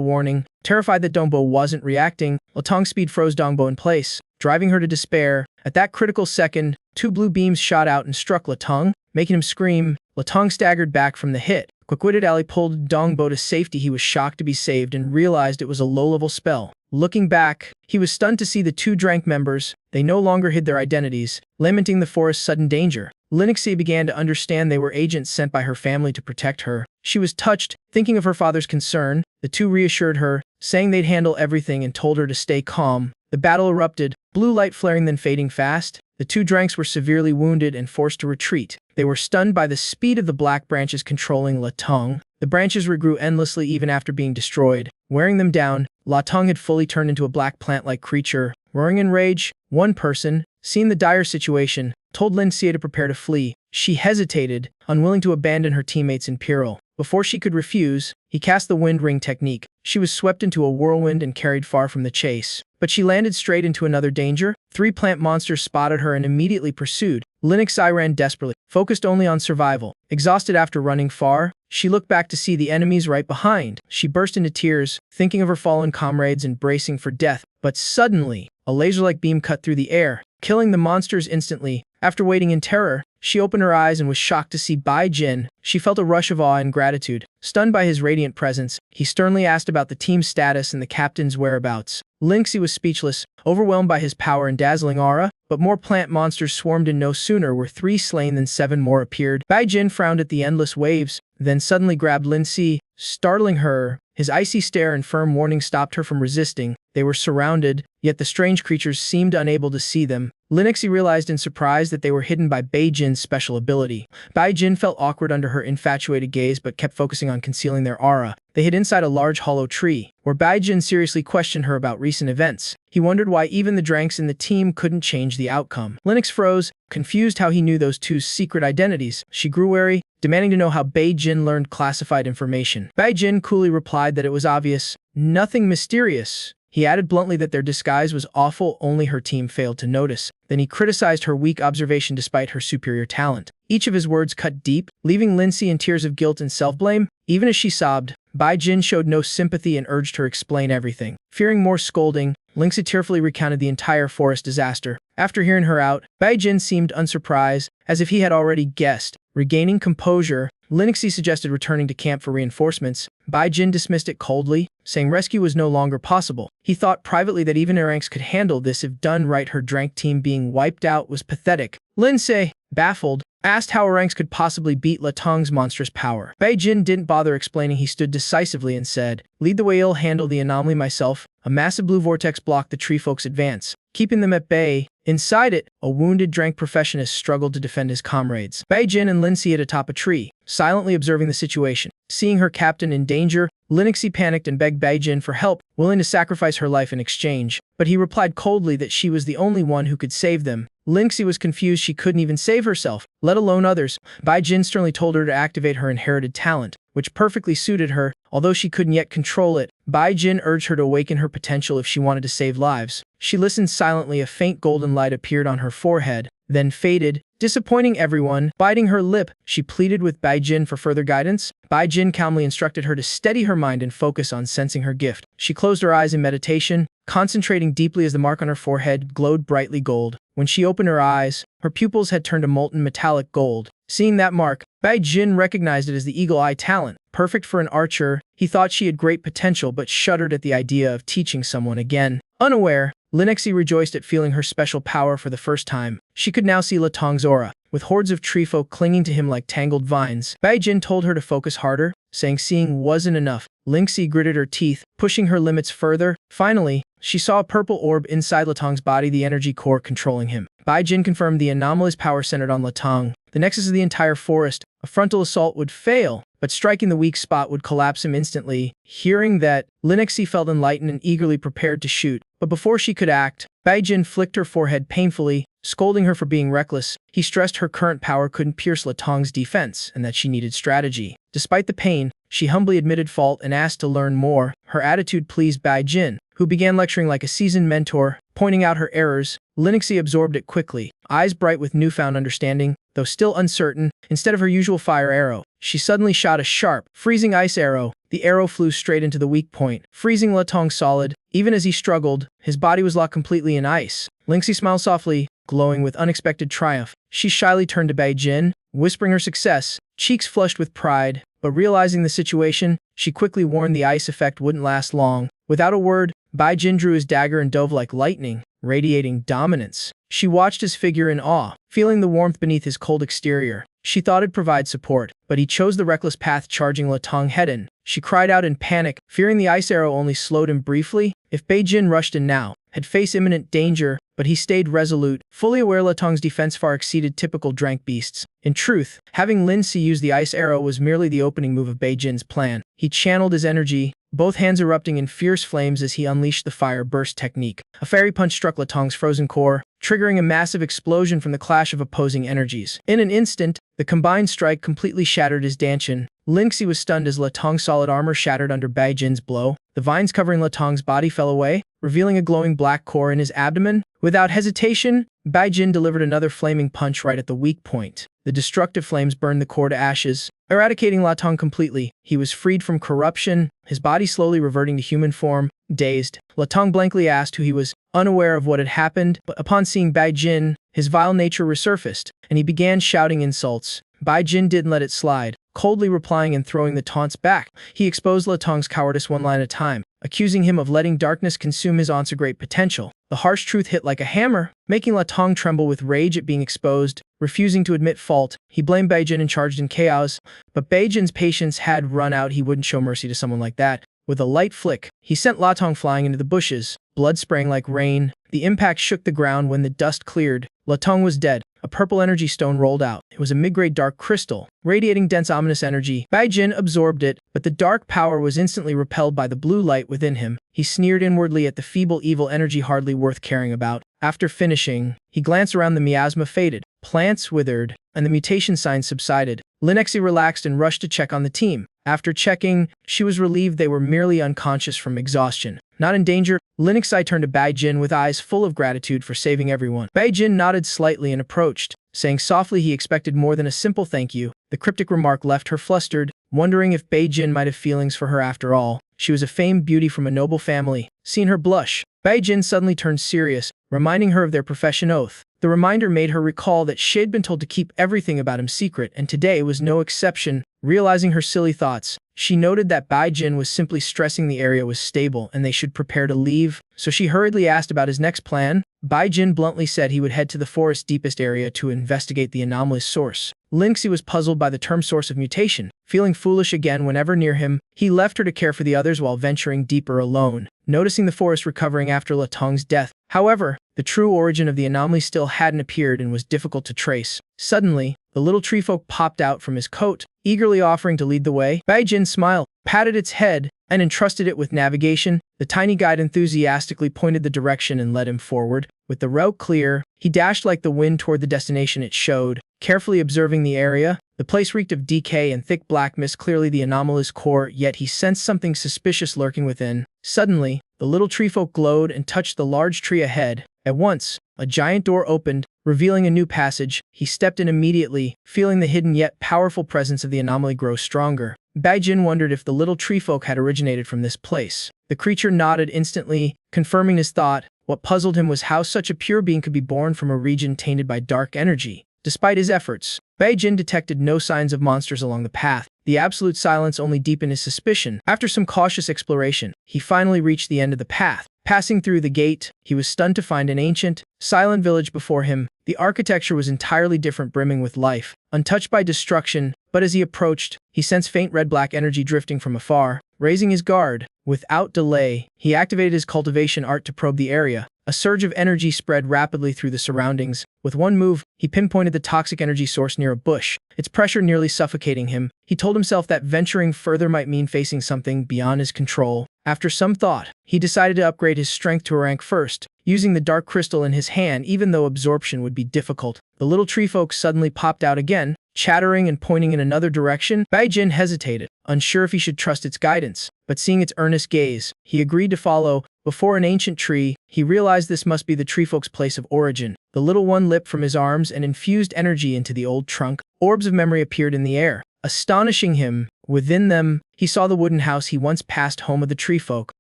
warning. Terrified that Dongbo wasn't reacting, Latong's speed froze Dongbo in place, driving her to despair. At that critical second, two blue beams shot out and struck Latong, making him scream. Latong staggered back from the hit. Quick-witted Ali pulled Dongbo to safety. He was shocked to be saved and realized it was a low-level spell. Looking back, he was stunned to see the two Drank members. They no longer hid their identities, lamenting the forest's sudden danger. Linixi began to understand they were agents sent by her family to protect her. She was touched, thinking of her father's concern. The two reassured her, saying they'd handle everything and told her to stay calm. The battle erupted, blue light flaring then fading fast. The two Dranks were severely wounded and forced to retreat. They were stunned by the speed of the black branches controlling Latong. The branches regrew endlessly even after being destroyed. Wearing them down, Latong had fully turned into a black plant-like creature. Roaring in rage, one person, seeing the dire situation, told Lin Xie to prepare to flee. She hesitated, unwilling to abandon her teammates in peril. Before she could refuse, he cast the wind ring technique. She was swept into a whirlwind and carried far from the chase. But she landed straight into another danger. Three plant monsters spotted her and immediately pursued. Linux Eye ran desperately, focused only on survival. Exhausted after running far, she looked back to see the enemies right behind. She burst into tears, thinking of her fallen comrades and bracing for death. But suddenly, a laser-like beam cut through the air, killing the monsters instantly. After waiting in terror, she opened her eyes and was shocked to see Bai Jin. She felt a rush of awe and gratitude. Stunned by his radiant presence, he sternly asked about the team's status and the captain's whereabouts. Linxi was speechless, overwhelmed by his power and dazzling aura, but more plant monsters swarmed and no sooner were 3 slain than 7 more appeared. Bai Jin frowned at the endless waves, then suddenly grabbed Linxi, startling her. His icy stare and firm warning stopped her from resisting. They were surrounded, yet the strange creatures seemed unable to see them. Linixi realized in surprise that they were hidden by Bai Jin's special ability. Bai Jin felt awkward under her infatuated gaze but kept focusing on concealing their aura. They hid inside a large hollow tree, where Bai Jin seriously questioned her about recent events. He wondered why even the Dranks in the team couldn't change the outcome. Linux froze, confused how he knew those two's secret identities. She grew wary, demanding to know how Bai Jin learned classified information. Bai Jin coolly replied that it was obvious, nothing mysterious. He added bluntly that their disguise was awful, only her team failed to notice. Then he criticized her weak observation despite her superior talent. Each of his words cut deep, leaving Linxi in tears of guilt and self-blame. Even as she sobbed, Bai Jin showed no sympathy and urged her to explain everything. Fearing more scolding, Linxi tearfully recounted the entire forest disaster. After hearing her out, Bai Jin seemed unsurprised, as if he had already guessed. Regaining composure, Linxi suggested returning to camp for reinforcements. Bai Jin dismissed it coldly, saying rescue was no longer possible. He thought privately that even Aranx could handle this if done right. Her Drank team being wiped out was pathetic. Linxi, baffled, asked how Aranx could possibly beat Latong's monstrous power. Bai Jin didn't bother explaining. He stood decisively and said, "Lead the way, I'll handle the anomaly myself." A massive blue vortex blocked the treefolk's advance, keeping them at bay. Inside it, a wounded Drank professionist struggled to defend his comrades. Bai Jin and Linxi hid atop a tree, silently observing the situation. Seeing her captain in danger, Linxi panicked and begged Bai Jin for help, willing to sacrifice her life in exchange. But he replied coldly that she was the only one who could save them. Linxi was confused. She couldn't even save herself, let alone others. Bai Jin sternly told her to activate her inherited talent, which perfectly suited her. Although she couldn't yet control it, Bai Jin urged her to awaken her potential if she wanted to save lives. She listened silently. A faint golden light appeared on her forehead, then faded, disappointing everyone. Biting her lip, she pleaded with Bai Jin for further guidance. Bai Jin calmly instructed her to steady her mind and focus on sensing her gift. She closed her eyes in meditation, concentrating deeply as the mark on her forehead glowed brightly gold. When she opened her eyes, her pupils had turned a molten metallic gold. Seeing that mark, Bai Jin recognized it as the Eagle Eye talent. Perfect for an archer, he thought she had great potential but shuddered at the idea of teaching someone again. Unaware, Linexi rejoiced at feeling her special power for the first time. She could now see Latong's aura, with hordes of tree folk clinging to him like tangled vines. Baijin told her to focus harder, saying seeing wasn't enough. Linexi gritted her teeth, pushing her limits further. Finally, she saw a purple orb inside Latong's body, the energy core controlling him. Baijin confirmed the anomalous power centered on Latong, the nexus of the entire forest. A frontal assault would fail, but striking the weak spot would collapse him instantly. Hearing that, Linexi felt enlightened and eagerly prepared to shoot. But before she could act, Baijin flicked her forehead painfully, scolding her for being reckless. He stressed her current power couldn't pierce Latong's defense and that she needed strategy. Despite the pain, she humbly admitted fault and asked to learn more. Her attitude pleased Baijin, who began lecturing like a seasoned mentor, pointing out her errors. Linexi absorbed it quickly, eyes bright with newfound understanding. Though still uncertain, instead of her usual fire arrow, she suddenly shot a sharp, freezing ice arrow. The arrow flew straight into the weak point, freezing Latong solid. Even as he struggled, his body was locked completely in ice. Linexi smiled softly, glowing with unexpected triumph. She shyly turned to Baijin, whispering her success, cheeks flushed with pride. But realizing the situation, she quickly warned the ice effect wouldn't last long. Without a word, Baijin drew his dagger and dove like lightning, radiating dominance. She watched his figure in awe, feeling the warmth beneath his cold exterior. She thought it'd provide support, but he chose the reckless path, charging Latong head-on. She cried out in panic, fearing the ice arrow only slowed him briefly. If Baijin rushed in now, had faced imminent danger, but he stayed resolute, fully aware Latong's defense far exceeded typical drank beasts. In truth, having Linexi use the ice arrow was merely the opening move of Baijin's plan. He channeled his energy, both hands erupting in fierce flames as he unleashed the fire burst technique. A fairy punch struck Latong's frozen core, triggering a massive explosion from the clash of opposing energies. In an instant, the combined strike completely shattered his dantian. Linexi was stunned as Latong's solid armor shattered under Baijin's blow. The vines covering Latong's body fell away, revealing a glowing black core in his abdomen. Without hesitation, Baijin delivered another flaming punch right at the weak point. The destructive flames burned the core to ashes, eradicating Latong completely. He was freed from corruption, his body slowly reverting to human form. Dazed, Latong blankly asked who he was, unaware of what had happened, but upon seeing Baijin, his vile nature resurfaced, and he began shouting insults. Baijin didn't let it slide, coldly replying and throwing the taunts back. He exposed Latong's cowardice one line at a time, accusing him of letting darkness consume his once great potential. The harsh truth hit like a hammer, making Latong tremble with rage at being exposed. Refusing to admit fault, he blamed Baijin and charged in chaos, but Baijin's patience had run out. He wouldn't show mercy to someone like that. With a light flick, he sent Latong flying into the bushes, blood spraying like rain. The impact shook the ground. When the dust cleared, Latong was dead. A purple energy stone rolled out. It was a mid-grade dark crystal, radiating dense ominous energy. Baijin absorbed it, but the dark power was instantly repelled by the blue light within him. He sneered inwardly at the feeble evil energy hardly worth caring about. After finishing, he glanced around. The miasma faded, plants withered, and the mutation signs subsided. Linexi relaxed and rushed to check on the team. After checking, she was relieved they were merely unconscious from exhaustion. Not in danger, Linexi turned to Baijin with eyes full of gratitude for saving everyone. Baijin nodded slightly and approached, saying softly he expected more than a simple thank you. The cryptic remark left her flustered, wondering if Baijin might have feelings for her after all. She was a famed beauty from a noble family. Seeing her blush, Baijin suddenly turned serious, reminding her of their profession oath. The reminder made her recall that she'd been told to keep everything about him secret, and today was no exception. Realizing her silly thoughts, she noted that Baijin was simply stressing the area was stable and they should prepare to leave, so she hurriedly asked about his next plan. Baijin bluntly said he would head to the forest's deepest area to investigate the anomalous source. Linexi was puzzled by the term source of mutation. Feeling foolish again whenever near him, he left her to care for the others while venturing deeper alone. Noticing the forest recovering after Latong's death, however, the true origin of the anomaly still hadn't appeared and was difficult to trace. Suddenly, the little tree folk popped out from his coat, eagerly offering to lead the way. Baijin smiled, patted its head, and entrusted it with navigation. The tiny guide enthusiastically pointed the direction and led him forward. With the route clear, he dashed like the wind toward the destination it showed, carefully observing the area. The place reeked of decay and thick black mist, clearly the anomalous core, yet he sensed something suspicious lurking within. Suddenly, the little tree folk glowed and touched the large tree ahead. At once, a giant door opened, revealing a new passage. He stepped in immediately, feeling the hidden yet powerful presence of the anomaly grow stronger. Baijin wondered if the little tree folk had originated from this place. The creature nodded instantly, confirming his thought. What puzzled him was how such a pure being could be born from a region tainted by dark energy. Despite his efforts, Baijin detected no signs of monsters along the path. The absolute silence only deepened his suspicion. After some cautious exploration, he finally reached the end of the path. Passing through the gate, he was stunned to find an ancient, silent village before him. The architecture was entirely different, brimming with life, untouched by destruction, but as he approached, he sensed faint red-black energy drifting from afar. Raising his guard, without delay, he activated his cultivation art to probe the area. A surge of energy spread rapidly through the surroundings. With one move, he pinpointed the toxic energy source near a bush, its pressure nearly suffocating him. He told himself that venturing further might mean facing something beyond his control. After some thought, he decided to upgrade his strength to a rank first, using the dark crystal in his hand even though absorption would be difficult. The little tree folk suddenly popped out again, chattering and pointing in another direction. Bai Jin hesitated, unsure if he should trust its guidance, but seeing its earnest gaze, he agreed to follow. Before an ancient tree, he realized this must be the treefolk's place of origin. The little one leapt from his arms and infused energy into the old trunk. Orbs of memory appeared in the air, astonishing him. Within them, he saw the wooden house he once passed, home of the treefolk.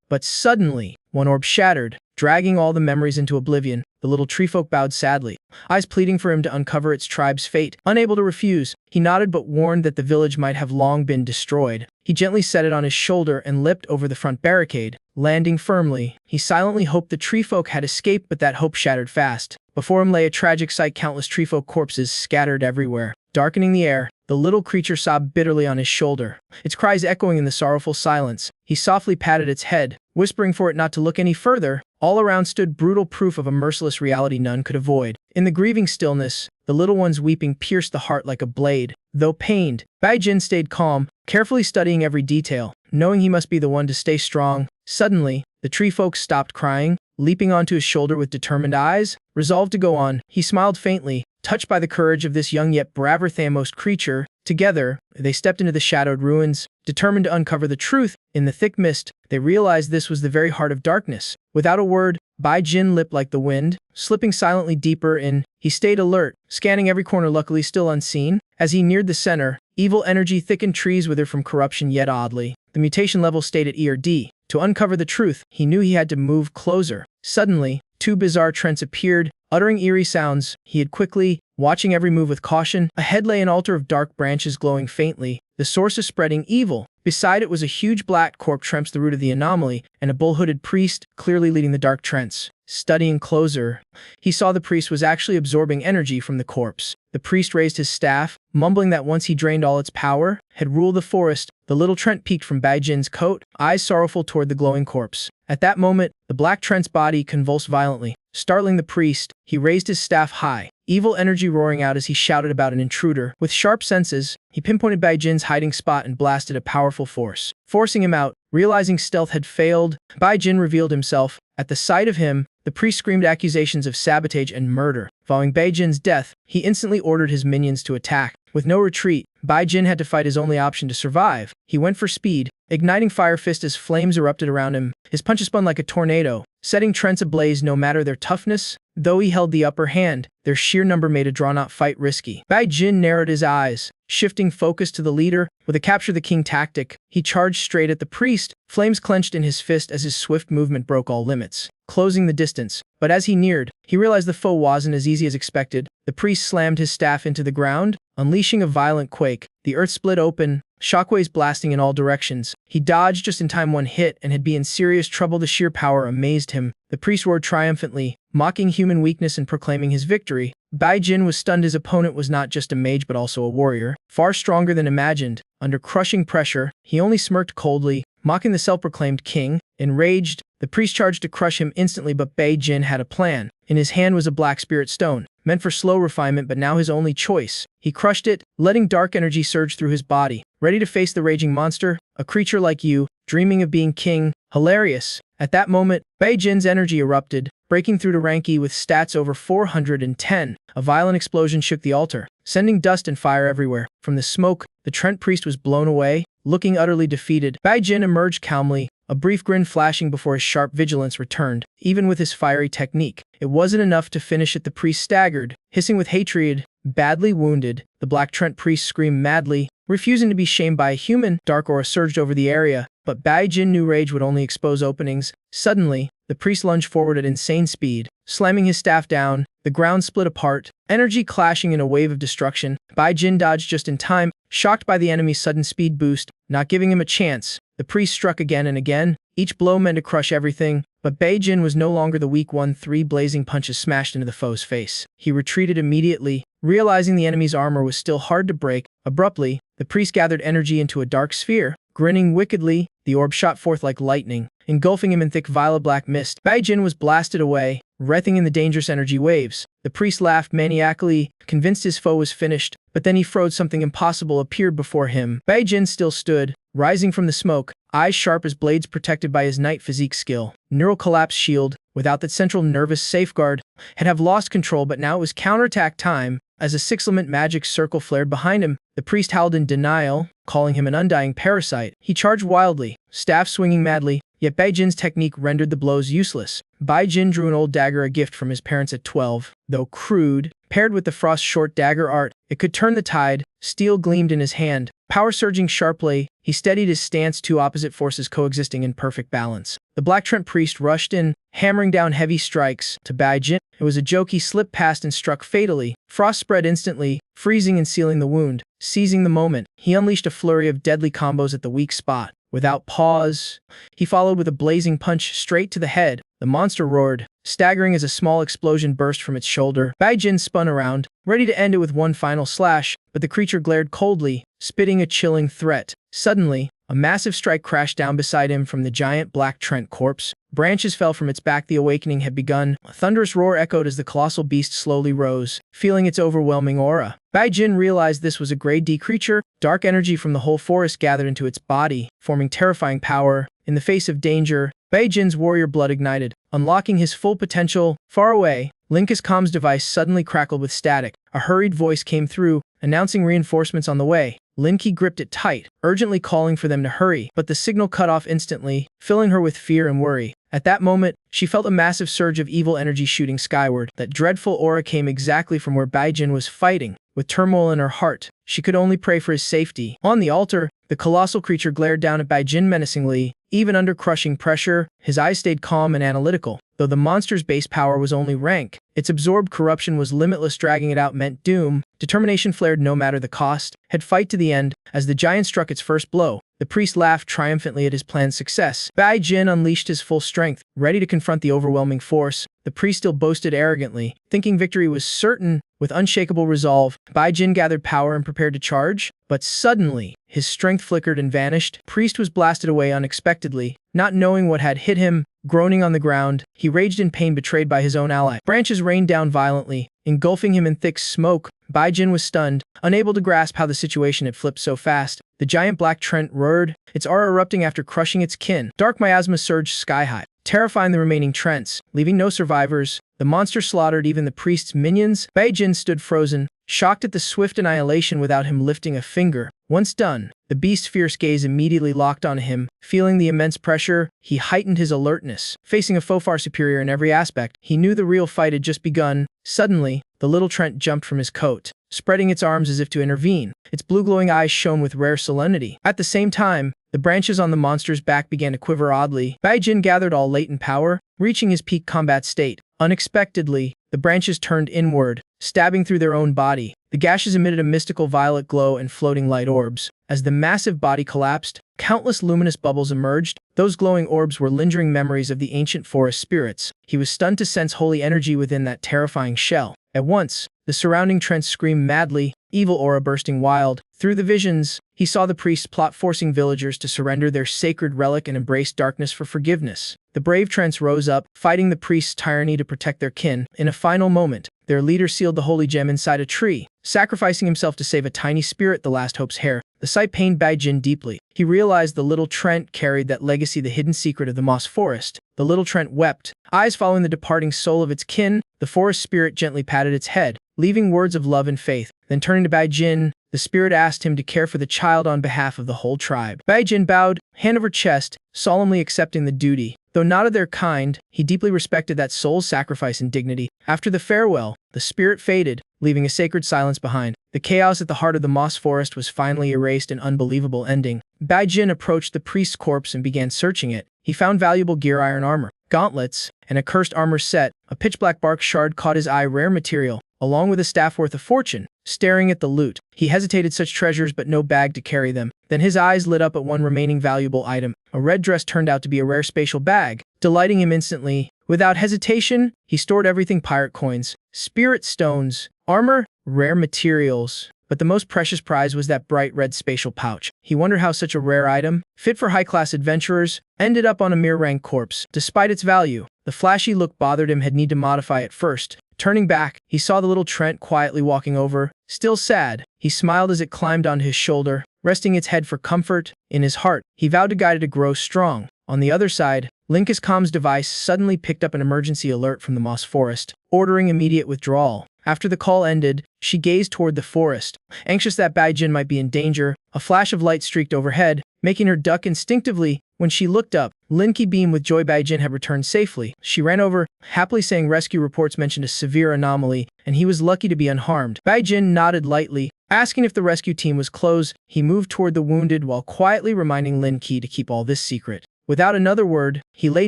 But suddenly, one orb shattered, dragging all the memories into oblivion. The little treefolk bowed sadly, eyes pleading for him to uncover its tribe's fate. Unable to refuse, he nodded but warned that the village might have long been destroyed. He gently set it on his shoulder and leapt over the front barricade, landing firmly. He silently hoped the treefolk had escaped, but that hope shattered fast. Before him lay a tragic sight, countless treefolk corpses scattered everywhere. Darkening the air, the little creature sobbed bitterly on his shoulder, its cries echoing in the sorrowful silence. He softly patted its head, whispering for it not to look any further. All around stood brutal proof of a merciless reality none could avoid. In the grieving stillness, the little one's weeping pierced the heart like a blade. Though pained, Bai Jin stayed calm, carefully studying every detail, knowing he must be the one to stay strong. Suddenly, the tree folk stopped crying, leaping onto his shoulder with determined eyes. Resolved to go on, he smiled faintly, touched by the courage of this young yet bravurthamos creature. Together, they stepped into the shadowed ruins, determined to uncover the truth. In the thick mist, they realized this was the very heart of darkness. Without a word, Bai Jin leapt like the wind, slipping silently deeper in. He stayed alert, scanning every corner, luckily still unseen. As he neared the center, evil energy thickened, trees withered from corruption, yet oddly, the mutation level stayed at E or D. To uncover the truth, he knew he had to move closer. Suddenly, two bizarre trents appeared, uttering eerie sounds. He hid quickly, watching every move with caution. Ahead lay an altar of dark branches glowing faintly, the source of spreading evil. Beside it was a huge black corpse, tremps the root of the anomaly, and a bull-hooded priest, clearly leading the dark trance. Studying closer, he saw the priest was actually absorbing energy from the corpse. The priest raised his staff, mumbling that once he drained all its power, had ruled the forest. The little Trent peeked from Bai Jin's coat, eyes sorrowful toward the glowing corpse. At that moment, the black Trent's body convulsed violently, startling the priest. He raised his staff high, evil energy roaring out as he shouted about an intruder. With sharp senses, he pinpointed Bai Jin's hiding spot and blasted a powerful force, forcing him out. Realizing stealth had failed, Bai Jin revealed himself. At the sight of him, the priest screamed accusations of sabotage and murder. Following Bai Jin's death, he instantly ordered his minions to attack. With no retreat, Bai Jin had to fight his only option to survive. He went for speed, igniting Fire Fist as flames erupted around him. His punches spun like a tornado, setting Trents ablaze. No matter their toughness, though he held the upper hand, their sheer number made a drawn-out fight risky. Bai Jin narrowed his eyes, shifting focus to the leader. With a capture the king tactic, he charged straight at the priest, flames clenched in his fist as his swift movement broke all limits, closing the distance. But as he neared, he realized the foe wasn't as easy as expected. The priest slammed his staff into the ground, unleashing a violent quake. The earth split open, shockwaves blasting in all directions. He dodged just in time. One hit and had been in serious trouble. The sheer power amazed him. The priest roared triumphantly, mocking human weakness and proclaiming his victory. Bai Jin was stunned. His opponent was not just a mage but also a warrior, far stronger than imagined. Under crushing pressure, he only smirked coldly, mocking the self-proclaimed king. Enraged, the priest charged to crush him instantly, but Bai Jin had a plan. In his hand was a black spirit stone, meant for slow refinement but now his only choice. He crushed it, letting dark energy surge through his body. Ready to face the raging monster? A creature like you, dreaming of being king? Hilarious. At that moment, Bai Jin's energy erupted, breaking through to rank E with stats over 410. A violent explosion shook the altar, sending dust and fire everywhere. From the smoke, the Trent priest was blown away, looking utterly defeated. Bai Jin emerged calmly, a brief grin flashing before his sharp vigilance returned. Even with his fiery technique, it wasn't enough to finish it. The priest staggered, hissing with hatred. Badly wounded, the black Trent priest screamed madly, refusing to be shamed by a human. Dark aura surged over the area, but Bai Jin knew rage would only expose openings. Suddenly, the priest lunged forward at insane speed, slamming his staff down. The ground split apart, energy clashing in a wave of destruction. Bai Jin dodged just in time, shocked by the enemy's sudden speed boost. Not giving him a chance, the priest struck again and again. Each blow meant to crush everything. But Baijin was no longer the weak one. 3 blazing punches smashed into the foe's face. He retreated immediately, realizing the enemy's armor was still hard to break. Abruptly, the priest gathered energy into a dark sphere. Grinning wickedly, the orb shot forth like lightning, engulfing him in thick violet black mist. Baijin was blasted away, writhing in the dangerous energy waves. The priest laughed maniacally, convinced his foe was finished, but then he froze. Something impossible appeared before him. Baijin still stood, rising from the smoke, eyes sharp as blades protected by his knight physique skill. Neural collapse shield, without that central nervous safeguard, had have lost control, but now it was counterattack time. As a 6-element magic circle flared behind him, the priest howled in denial, calling him an undying parasite. He charged wildly, staff swinging madly, yet Baijin's technique rendered the blows useless. Baijin drew an old dagger, a gift from his parents at 12. Though crude, paired with the frost short dagger art, it could turn the tide. Steel gleamed in his hand, power surging sharply. He steadied his stance, 2 opposite forces coexisting in perfect balance. The Black Trent priest rushed in, hammering down heavy strikes. To Baijin, it was a joke. He slipped past and struck fatally. Frost spread instantly, freezing and sealing the wound. Seizing the moment, he unleashed a flurry of deadly combos at the weak spot. Without pause, he followed with a blazing punch straight to the head. The monster roared, staggering as a small explosion burst from its shoulder. Baijin spun around, ready to end it with one final slash, but the creature glared coldly, spitting a chilling threat. Suddenly, a massive strike crashed down beside him from the giant Black Trent corpse. Branches fell from its back. The awakening had begun. A thunderous roar echoed as the colossal beast slowly rose, feeling its overwhelming aura. Baijin realized this was a grade D creature. Dark energy from the whole forest gathered into its body, forming terrifying power. In the face of danger, Baijin's warrior blood ignited, unlocking his full potential. Far away, Linkus' comms device suddenly crackled with static. A hurried voice came through, announcing reinforcements on the way. Linky gripped it tight, urgently calling for them to hurry, but the signal cut off instantly, filling her with fear and worry. At that moment, she felt a massive surge of evil energy shooting skyward. That dreadful aura came exactly from where Baijin was fighting. With turmoil in her heart, she could only pray for his safety. On the altar, the colossal creature glared down at Baijin menacingly. Even under crushing pressure, his eyes stayed calm and analytical. Though the monster's base power was only rank, its absorbed corruption was limitless. Dragging it out meant doom. Determination flared no matter the cost. Had fight to the end. As the giant struck its first blow, the priest laughed triumphantly at his plan's success. Baijin unleashed his full strength, ready to confront the overwhelming force. The priest still boasted arrogantly, thinking victory was certain. With unshakable resolve, Baijin gathered power and prepared to charge. But suddenly, his strength flickered and vanished. Priest was blasted away unexpectedly, not knowing what had hit him. Groaning on the ground, he raged in pain, betrayed by his own ally. Branches rained down violently, engulfing him in thick smoke. Baijin was stunned, unable to grasp how the situation had flipped so fast. The giant Black Trent roared, its aura erupting after crushing its kin. Dark miasma surged sky-high, terrifying the remaining Trents, leaving no survivors. The monster slaughtered even the priest's minions. Baijin stood frozen, shocked at the swift annihilation without him lifting a finger. Once done, the beast's fierce gaze immediately locked on him. Feeling the immense pressure, he heightened his alertness. Facing a foe far superior in every aspect, he knew the real fight had just begun. Suddenly, the little Trent jumped from his coat, spreading its arms as if to intervene. Its blue-glowing eyes shone with rare solemnity. At the same time, the branches on the monster's back began to quiver oddly. Baijin gathered all latent power, reaching his peak combat state. Unexpectedly, the branches turned inward, stabbing through their own body. The gashes emitted a mystical violet glow and floating light orbs. As the massive body collapsed, countless luminous bubbles emerged. Those glowing orbs were lingering memories of the ancient forest spirits. He was stunned to sense holy energy within that terrifying shell. At once, the surrounding Trents screamed madly, evil aura bursting wild. Through the visions, he saw the priests plot, forcing villagers to surrender their sacred relic and embrace darkness for forgiveness. The brave Trents rose up, fighting the priests' tyranny to protect their kin. In a final moment, their leader sealed the holy gem inside a tree, sacrificing himself to save a tiny spirit, the last hope's heir. The sight pained Baijin deeply. He realized the little Trent carried that legacy, the hidden secret of the moss forest. The little Trent wept, eyes following the departing soul of its kin. The forest spirit gently patted its head, leaving words of love and faith. Then turning to Baijin, the spirit asked him to care for the child on behalf of the whole tribe. Baijin bowed, hand over chest, solemnly accepting the duty. Though not of their kind, he deeply respected that soul's sacrifice and dignity. After the farewell, the spirit faded, leaving a sacred silence behind. The chaos at the heart of the moss forest was finally erased, an unbelievable ending. Baijin approached the priest's corpse and began searching it. He found valuable gear, iron armor, gauntlets, and a cursed armor set. A pitch-black bark shard caught his eye, rare material, along with a staff worth a fortune. Staring at the loot, he hesitated, such treasures but no bag to carry them. Then his eyes lit up at one remaining valuable item. A red dress turned out to be a rare spatial bag, delighting him instantly. Without hesitation, he stored everything: pirate coins, spirit stones, armor, rare materials. But the most precious prize was that bright red spatial pouch. He wondered how such a rare item, fit for high-class adventurers, ended up on a mere rank corpse. Despite its value, the flashy look bothered him. Had need to modify it first. Turning back, he saw the little Trent quietly walking over. Still sad, he smiled as it climbed onto his shoulder, resting its head for comfort. In his heart, he vowed to guide it to grow strong. On the other side, Linka's comms device suddenly picked up an emergency alert from the moss forest, ordering immediate withdrawal. After the call ended, she gazed toward the forest, anxious that Baijin might be in danger. A flash of light streaked overhead, making her duck instinctively. When she looked up, Linky beamed with joy. Baijin had returned safely. She ran over, happily saying rescue reports mentioned a severe anomaly, and he was lucky to be unharmed. Baijin nodded lightly, asking if the rescue team was close. He moved toward the wounded while quietly reminding Linky to keep all this secret. Without another word, he lay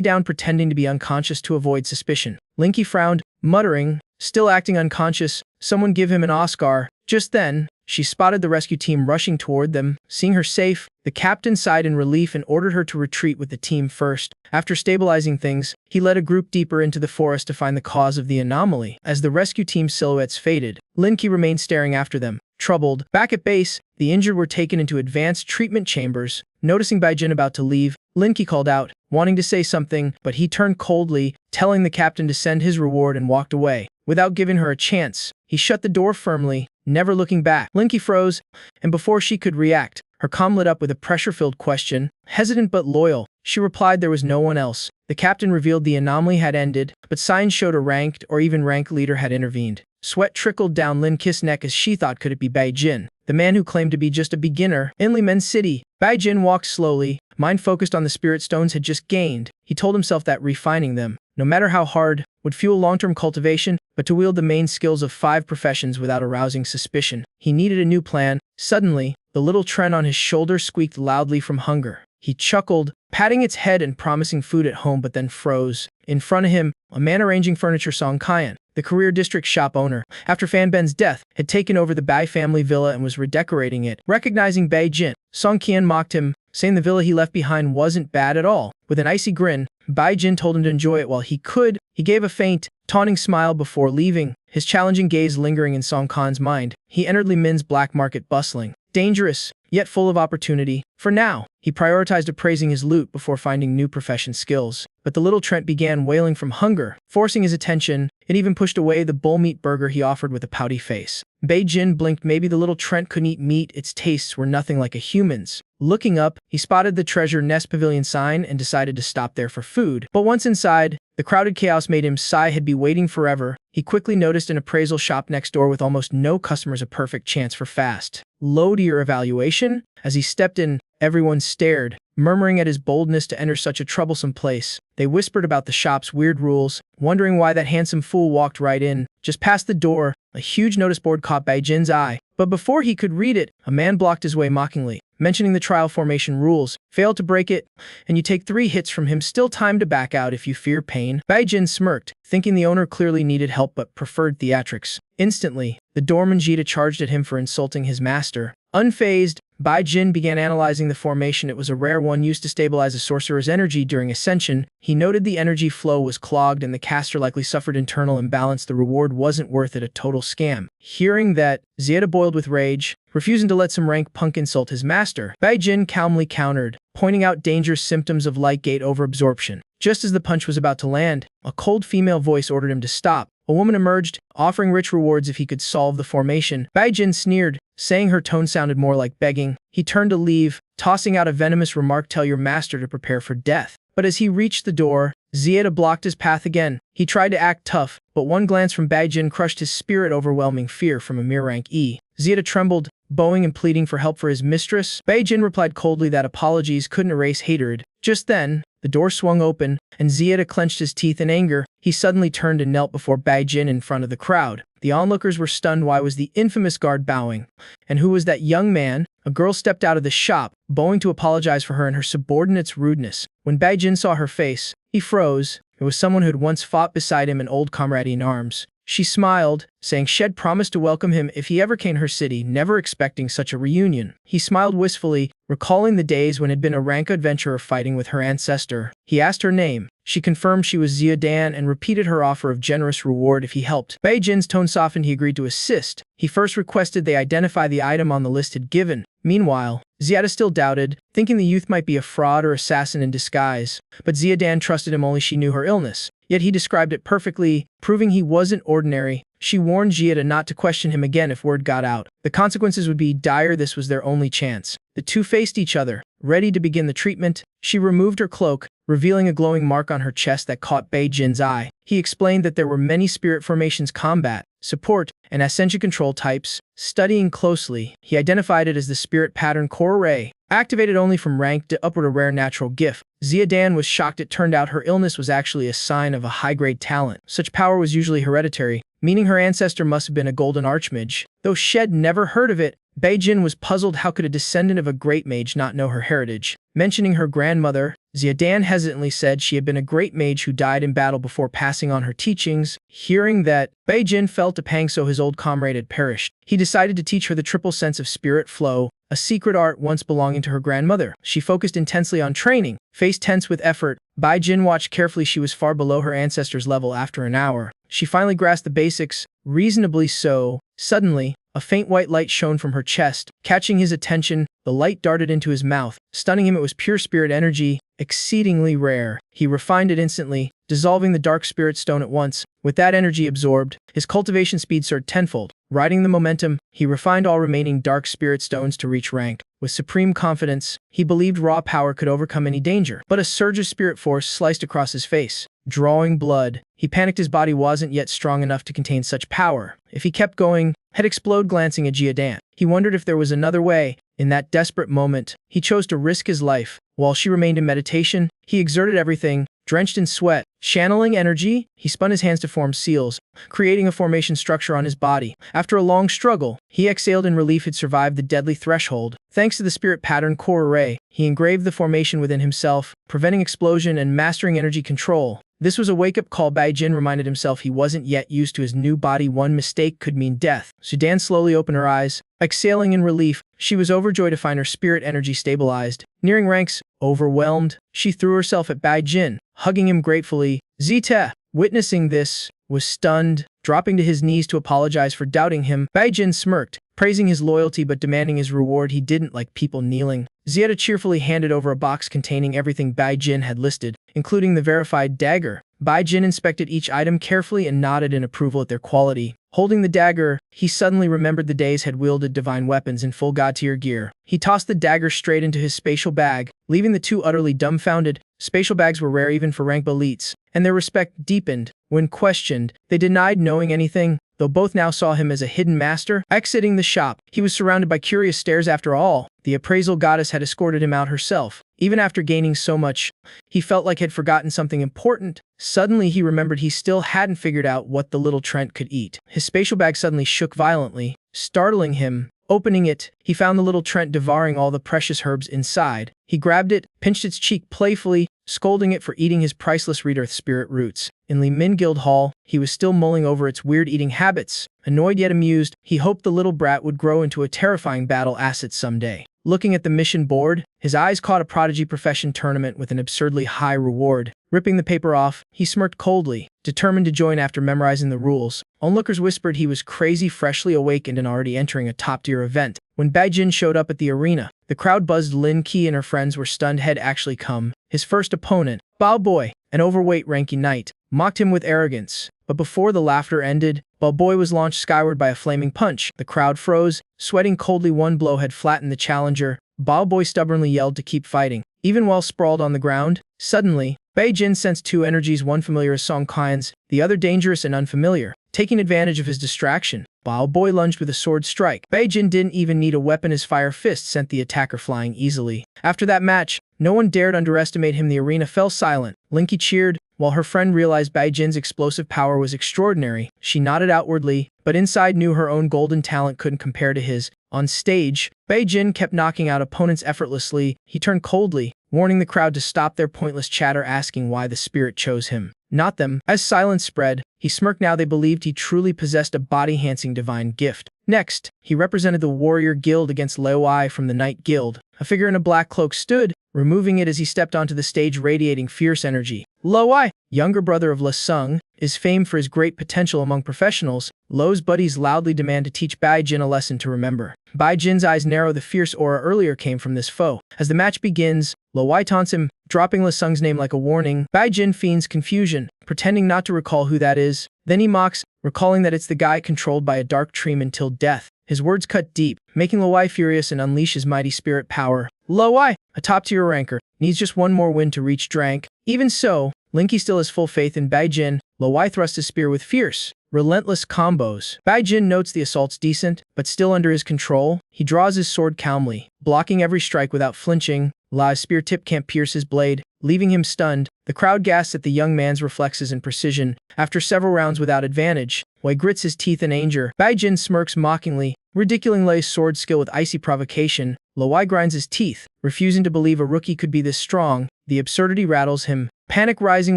down pretending to be unconscious to avoid suspicion. Linky frowned, muttering, "Still acting unconscious, someone give him an Oscar." Just then, she spotted the rescue team rushing toward them. Seeing her safe, the captain sighed in relief and ordered her to retreat with the team first. After stabilizing things, he led a group deeper into the forest to find the cause of the anomaly. As the rescue team's silhouettes faded, Linky remained staring after them. Troubled, back at base, the injured were taken into advanced treatment chambers. Noticing Baijin about to leave, Linky called out, wanting to say something, but he turned coldly, telling the captain to send his reward, and walked away. Without giving her a chance, he shut the door firmly, never looking back. Linky froze, and before she could react, her comm lit up with a pressure-filled question. Hesitant but loyal, she replied there was no one else. The captain revealed the anomaly had ended, but signs showed a ranked or even rank leader had intervened. Sweat trickled down Linky's neck as she thought, could it be Baijin, the man who claimed to be just a beginner in Limen City? Baijin walked slowly, mind focused on the spirit stones had just gained. He told himself that refining them, no matter how hard, would fuel long-term cultivation, but to wield the main skills of 5 professions without arousing suspicion, he needed a new plan. Suddenly, the little Tren on his shoulder squeaked loudly from hunger. He chuckled, patting its head and promising food at home, but then froze. In front of him, a man arranging furniture, Song Kyan, the career district shop owner, after Fan Ben's death, had taken over the Bai family villa and was redecorating it. Recognizing Baijin, Song Kyan mocked him, saying the villa he left behind wasn't bad at all. With an icy grin, Baijin told him to enjoy it while he could. He gave a faint, taunting smile before leaving, his challenging gaze lingering in Song Khan's mind. He entered Limen's black market, bustling, dangerous, yet full of opportunity. For now, he prioritized appraising his loot before finding new profession skills. But the little Trent began wailing from hunger, forcing his attention. It even pushed away the bull meat burger he offered with a pouty face. Baijin blinked. Maybe the little Trent couldn't eat meat, its tastes were nothing like a human's. Looking up, he spotted the treasure nest pavilion sign and decided to stop there for food. But once inside, the crowded chaos made him sigh. Had be waiting forever. He quickly noticed an appraisal shop next door with almost no customers, a perfect chance for fast, low-tier evaluation. As he stepped in, everyone stared, murmuring at his boldness to enter such a troublesome place. They whispered about the shop's weird rules, wondering why that handsome fool walked right in. Just past the door, a huge notice board caught Baijin's eye, but before he could read it, a man blocked his way mockingly, mentioning the trial formation rules. Failed to break it, and you take 3 hits from him. Still time to back out if you fear pain. Baijin smirked, thinking the owner clearly needed help but preferred theatrics. Instantly, the doorman Jita charged at him for insulting his master. Unfazed, Baijin began analyzing the formation. It was a rare one used to stabilize a sorcerer's energy during ascension. He noted the energy flow was clogged and the caster likely suffered internal imbalance. The reward wasn't worth it, a total scam. Hearing that, Zieta boiled with rage, refusing to let some rank punk insult his master. Baijin calmly countered, pointing out dangerous symptoms of light gate overabsorption. Just as the punch was about to land, a cold female voice ordered him to stop. A woman emerged, offering rich rewards if he could solve the formation. Baijin sneered, saying her tone sounded more like begging. He turned to leave, tossing out a venomous remark, "Tell your master to prepare for death." But as he reached the door, Zieta blocked his path again. He tried to act tough, but one glance from Baijin crushed his spirit. Overwhelming fear from a mere rank E. Zieta trembled, bowing and pleading for help for his mistress. Baijin replied coldly that apologies couldn't erase hatred. Just then, the door swung open, and Zieta clenched his teeth in anger. He suddenly turned and knelt before Baijin in front of the crowd. The onlookers were stunned. Why was the infamous guard bowing? And who was that young man? A girl stepped out of the shop, bowing to apologize for her and her subordinate's rudeness. When Baijin saw her face, he froze. It was someone who had once fought beside him, an old comrade in arms. She smiled, saying she'd promised to welcome him if he ever came to her city, never expecting such a reunion. He smiled wistfully, recalling the days when he'd been a rank adventurer fighting with her ancestor. He asked her name. She confirmed she was Xia Dan and repeated her offer of generous reward if he helped. Bai Jin's tone softened. He agreed to assist. He first requested they identify the item on the list had given. Meanwhile, Xia still doubted, thinking the youth might be a fraud or assassin in disguise. But Xia Dan trusted him, only she knew her illness. Yet he described it perfectly, proving he wasn't ordinary. She warned Xia not to question him again if word got out. The consequences would be dire. This was their only chance. The two faced each other, ready to begin the treatment. She removed her cloak, revealing a glowing mark on her chest that caught Bai Jin's eye. He explained that there were many spirit formations: combat, support, and ascension control types. Studying closely, he identified it as the spirit pattern core array, activated only from rank to upward, a rare natural gift. Xia Dan was shocked. It turned out her illness was actually a sign of a high-grade talent. Such power was usually hereditary, meaning her ancestor must have been a golden archmage. Though she'd never heard of it, Bai Jin was puzzled. How could a descendant of a great mage not know her heritage? Mentioning her grandmother, Xia Dan hesitantly said she had been a great mage who died in battle before passing on her teachings. Hearing that, Bai Jin felt a pang, so his old comrade had perished. He decided to teach her the triple sense of spirit flow, a secret art once belonging to her grandmother. She focused intensely on training, face tense with effort. Bai Jin watched carefully. She was far below her ancestor's level. After an hour, she finally grasped the basics, reasonably so. Suddenly, a faint white light shone from her chest. Catching his attention, the light darted into his mouth, stunning him. It was pure spirit energy, exceedingly rare. He refined it instantly, dissolving the dark spirit stone at once. With that energy absorbed, his cultivation speed soared tenfold. Riding the momentum, he refined all remaining dark spirit stones to reach rank. With supreme confidence, he believed raw power could overcome any danger. But a surge of spirit force sliced across his face, drawing blood. He panicked. His body wasn't yet strong enough to contain such power. If he kept going, he'd explode. Glancing at Xia Dan, he wondered if there was another way. In that desperate moment, he chose to risk his life. While she remained in meditation, he exerted everything. Drenched in sweat, channeling energy, he spun his hands to form seals, creating a formation structure on his body. After a long struggle, he exhaled in relief. Had survived the deadly threshold. Thanks to the spirit pattern core array, he engraved the formation within himself, preventing explosion and mastering energy control. This was a wake-up call. Bai Jin reminded himself he wasn't yet used to his new body. One mistake could mean death. Xia Dan slowly opened her eyes, exhaling in relief. She was overjoyed to find her spirit energy stabilized. Nearing ranks, overwhelmed, she threw herself at Bai Jin, hugging him gratefully. Zita, witnessing this, was stunned, dropping to his knees to apologize for doubting him. Bai Jin smirked, praising his loyalty but demanding his reward. He didn't like people kneeling. Zia cheerfully handed over a box containing everything Bai Jin had listed, including the verified dagger. Bai Jin inspected each item carefully and nodded in approval at their quality. Holding the dagger, he suddenly remembered the days had wielded divine weapons in full god-tier gear. He tossed the dagger straight into his spatial bag, leaving the two utterly dumbfounded. Spatial bags were rare even for rank elites, and their respect deepened. When questioned, they denied knowing anything, though both now saw him as a hidden master. Exiting the shop, he was surrounded by curious stares. After all, the appraisal goddess had escorted him out herself. Even after gaining so much, he felt like he'd forgotten something important. Suddenly he remembered he still hadn't figured out what the little Trent could eat. His spatial bag suddenly shook violently, startling him. Opening it, he found the little Trent devouring all the precious herbs inside. He grabbed it, pinched its cheek playfully, scolding it for eating his priceless Reed Earth spirit roots. In Li Min Guild Hall, he was still mulling over its weird eating habits. Annoyed yet amused, he hoped the little brat would grow into a terrifying battle asset someday. Looking at the mission board, his eyes caught a prodigy profession tournament with an absurdly high reward. Ripping the paper off, he smirked coldly, determined to join after memorizing the rules. Onlookers whispered he was crazy, freshly awakened and already entering a top-tier event. When Bai Jin showed up at the arena, the crowd buzzed. Lin Qi and her friends were stunned. Had actually come. His first opponent, Bao Boy, an overweight ranking knight, mocked him with arrogance. But before the laughter ended, Bao Boy was launched skyward by a flaming punch. The crowd froze, sweating coldly. One blow had flattened the challenger. Bao Boy stubbornly yelled to keep fighting, even while sprawled on the ground. Suddenly, Bai Jin sensed two energies, one familiar as Song Qian's, the other dangerous and unfamiliar. Taking advantage of his distraction, Bao Boy lunged with a sword strike. Bai Jin didn't even need a weapon. His fire fist sent the attacker flying easily. After that match, no one dared underestimate him. The arena fell silent. Lin Qi cheered, while her friend realized Bai Jin's explosive power was extraordinary. She nodded outwardly, but inside knew her own golden talent couldn't compare to his. On stage, Bai Jin kept knocking out opponents effortlessly. He turned coldly, warning the crowd to stop their pointless chatter, asking why the spirit chose him, not them. As silence spread, he smirked. Now they believed he truly possessed a body-enhancing divine gift. Next, he represented the warrior guild against Leo from the Night Guild. A figure in a black cloak stood, removing it as he stepped onto the stage, radiating fierce energy. Leo, younger brother of Le Sung, is famed for his great potential among professionals. Lo's buddies loudly demand to teach Bai Jin a lesson to remember. Bai Jin's eyes narrow. The fierce aura earlier came from this foe. As the match begins, Leo taunts him, dropping Le Sung's name like a warning. Bai Jin feigns confusion, pretending not to recall who that is. Then he mocks, recalling that it's the guy controlled by a dark dream until death. His words cut deep, making Leo furious and unleash his mighty spirit power. Leo, a top-tier ranker, needs just one more win to reach rank. Even so, Linky still has full faith in Bai Jin. Leo thrusts his spear with fierce, relentless combos. Bai Jin notes the assault's decent, but still under his control. He draws his sword calmly, blocking every strike without flinching. La's spear tip can't pierce his blade, leaving him stunned. The crowd gasps at the young man's reflexes and precision. After several rounds without advantage, Wei grits his teeth in anger. Bai Jin smirks mockingly, ridiculing Lei's sword skill with icy provocation. Leo grinds his teeth, refusing to believe a rookie could be this strong. The absurdity rattles him. Panic rising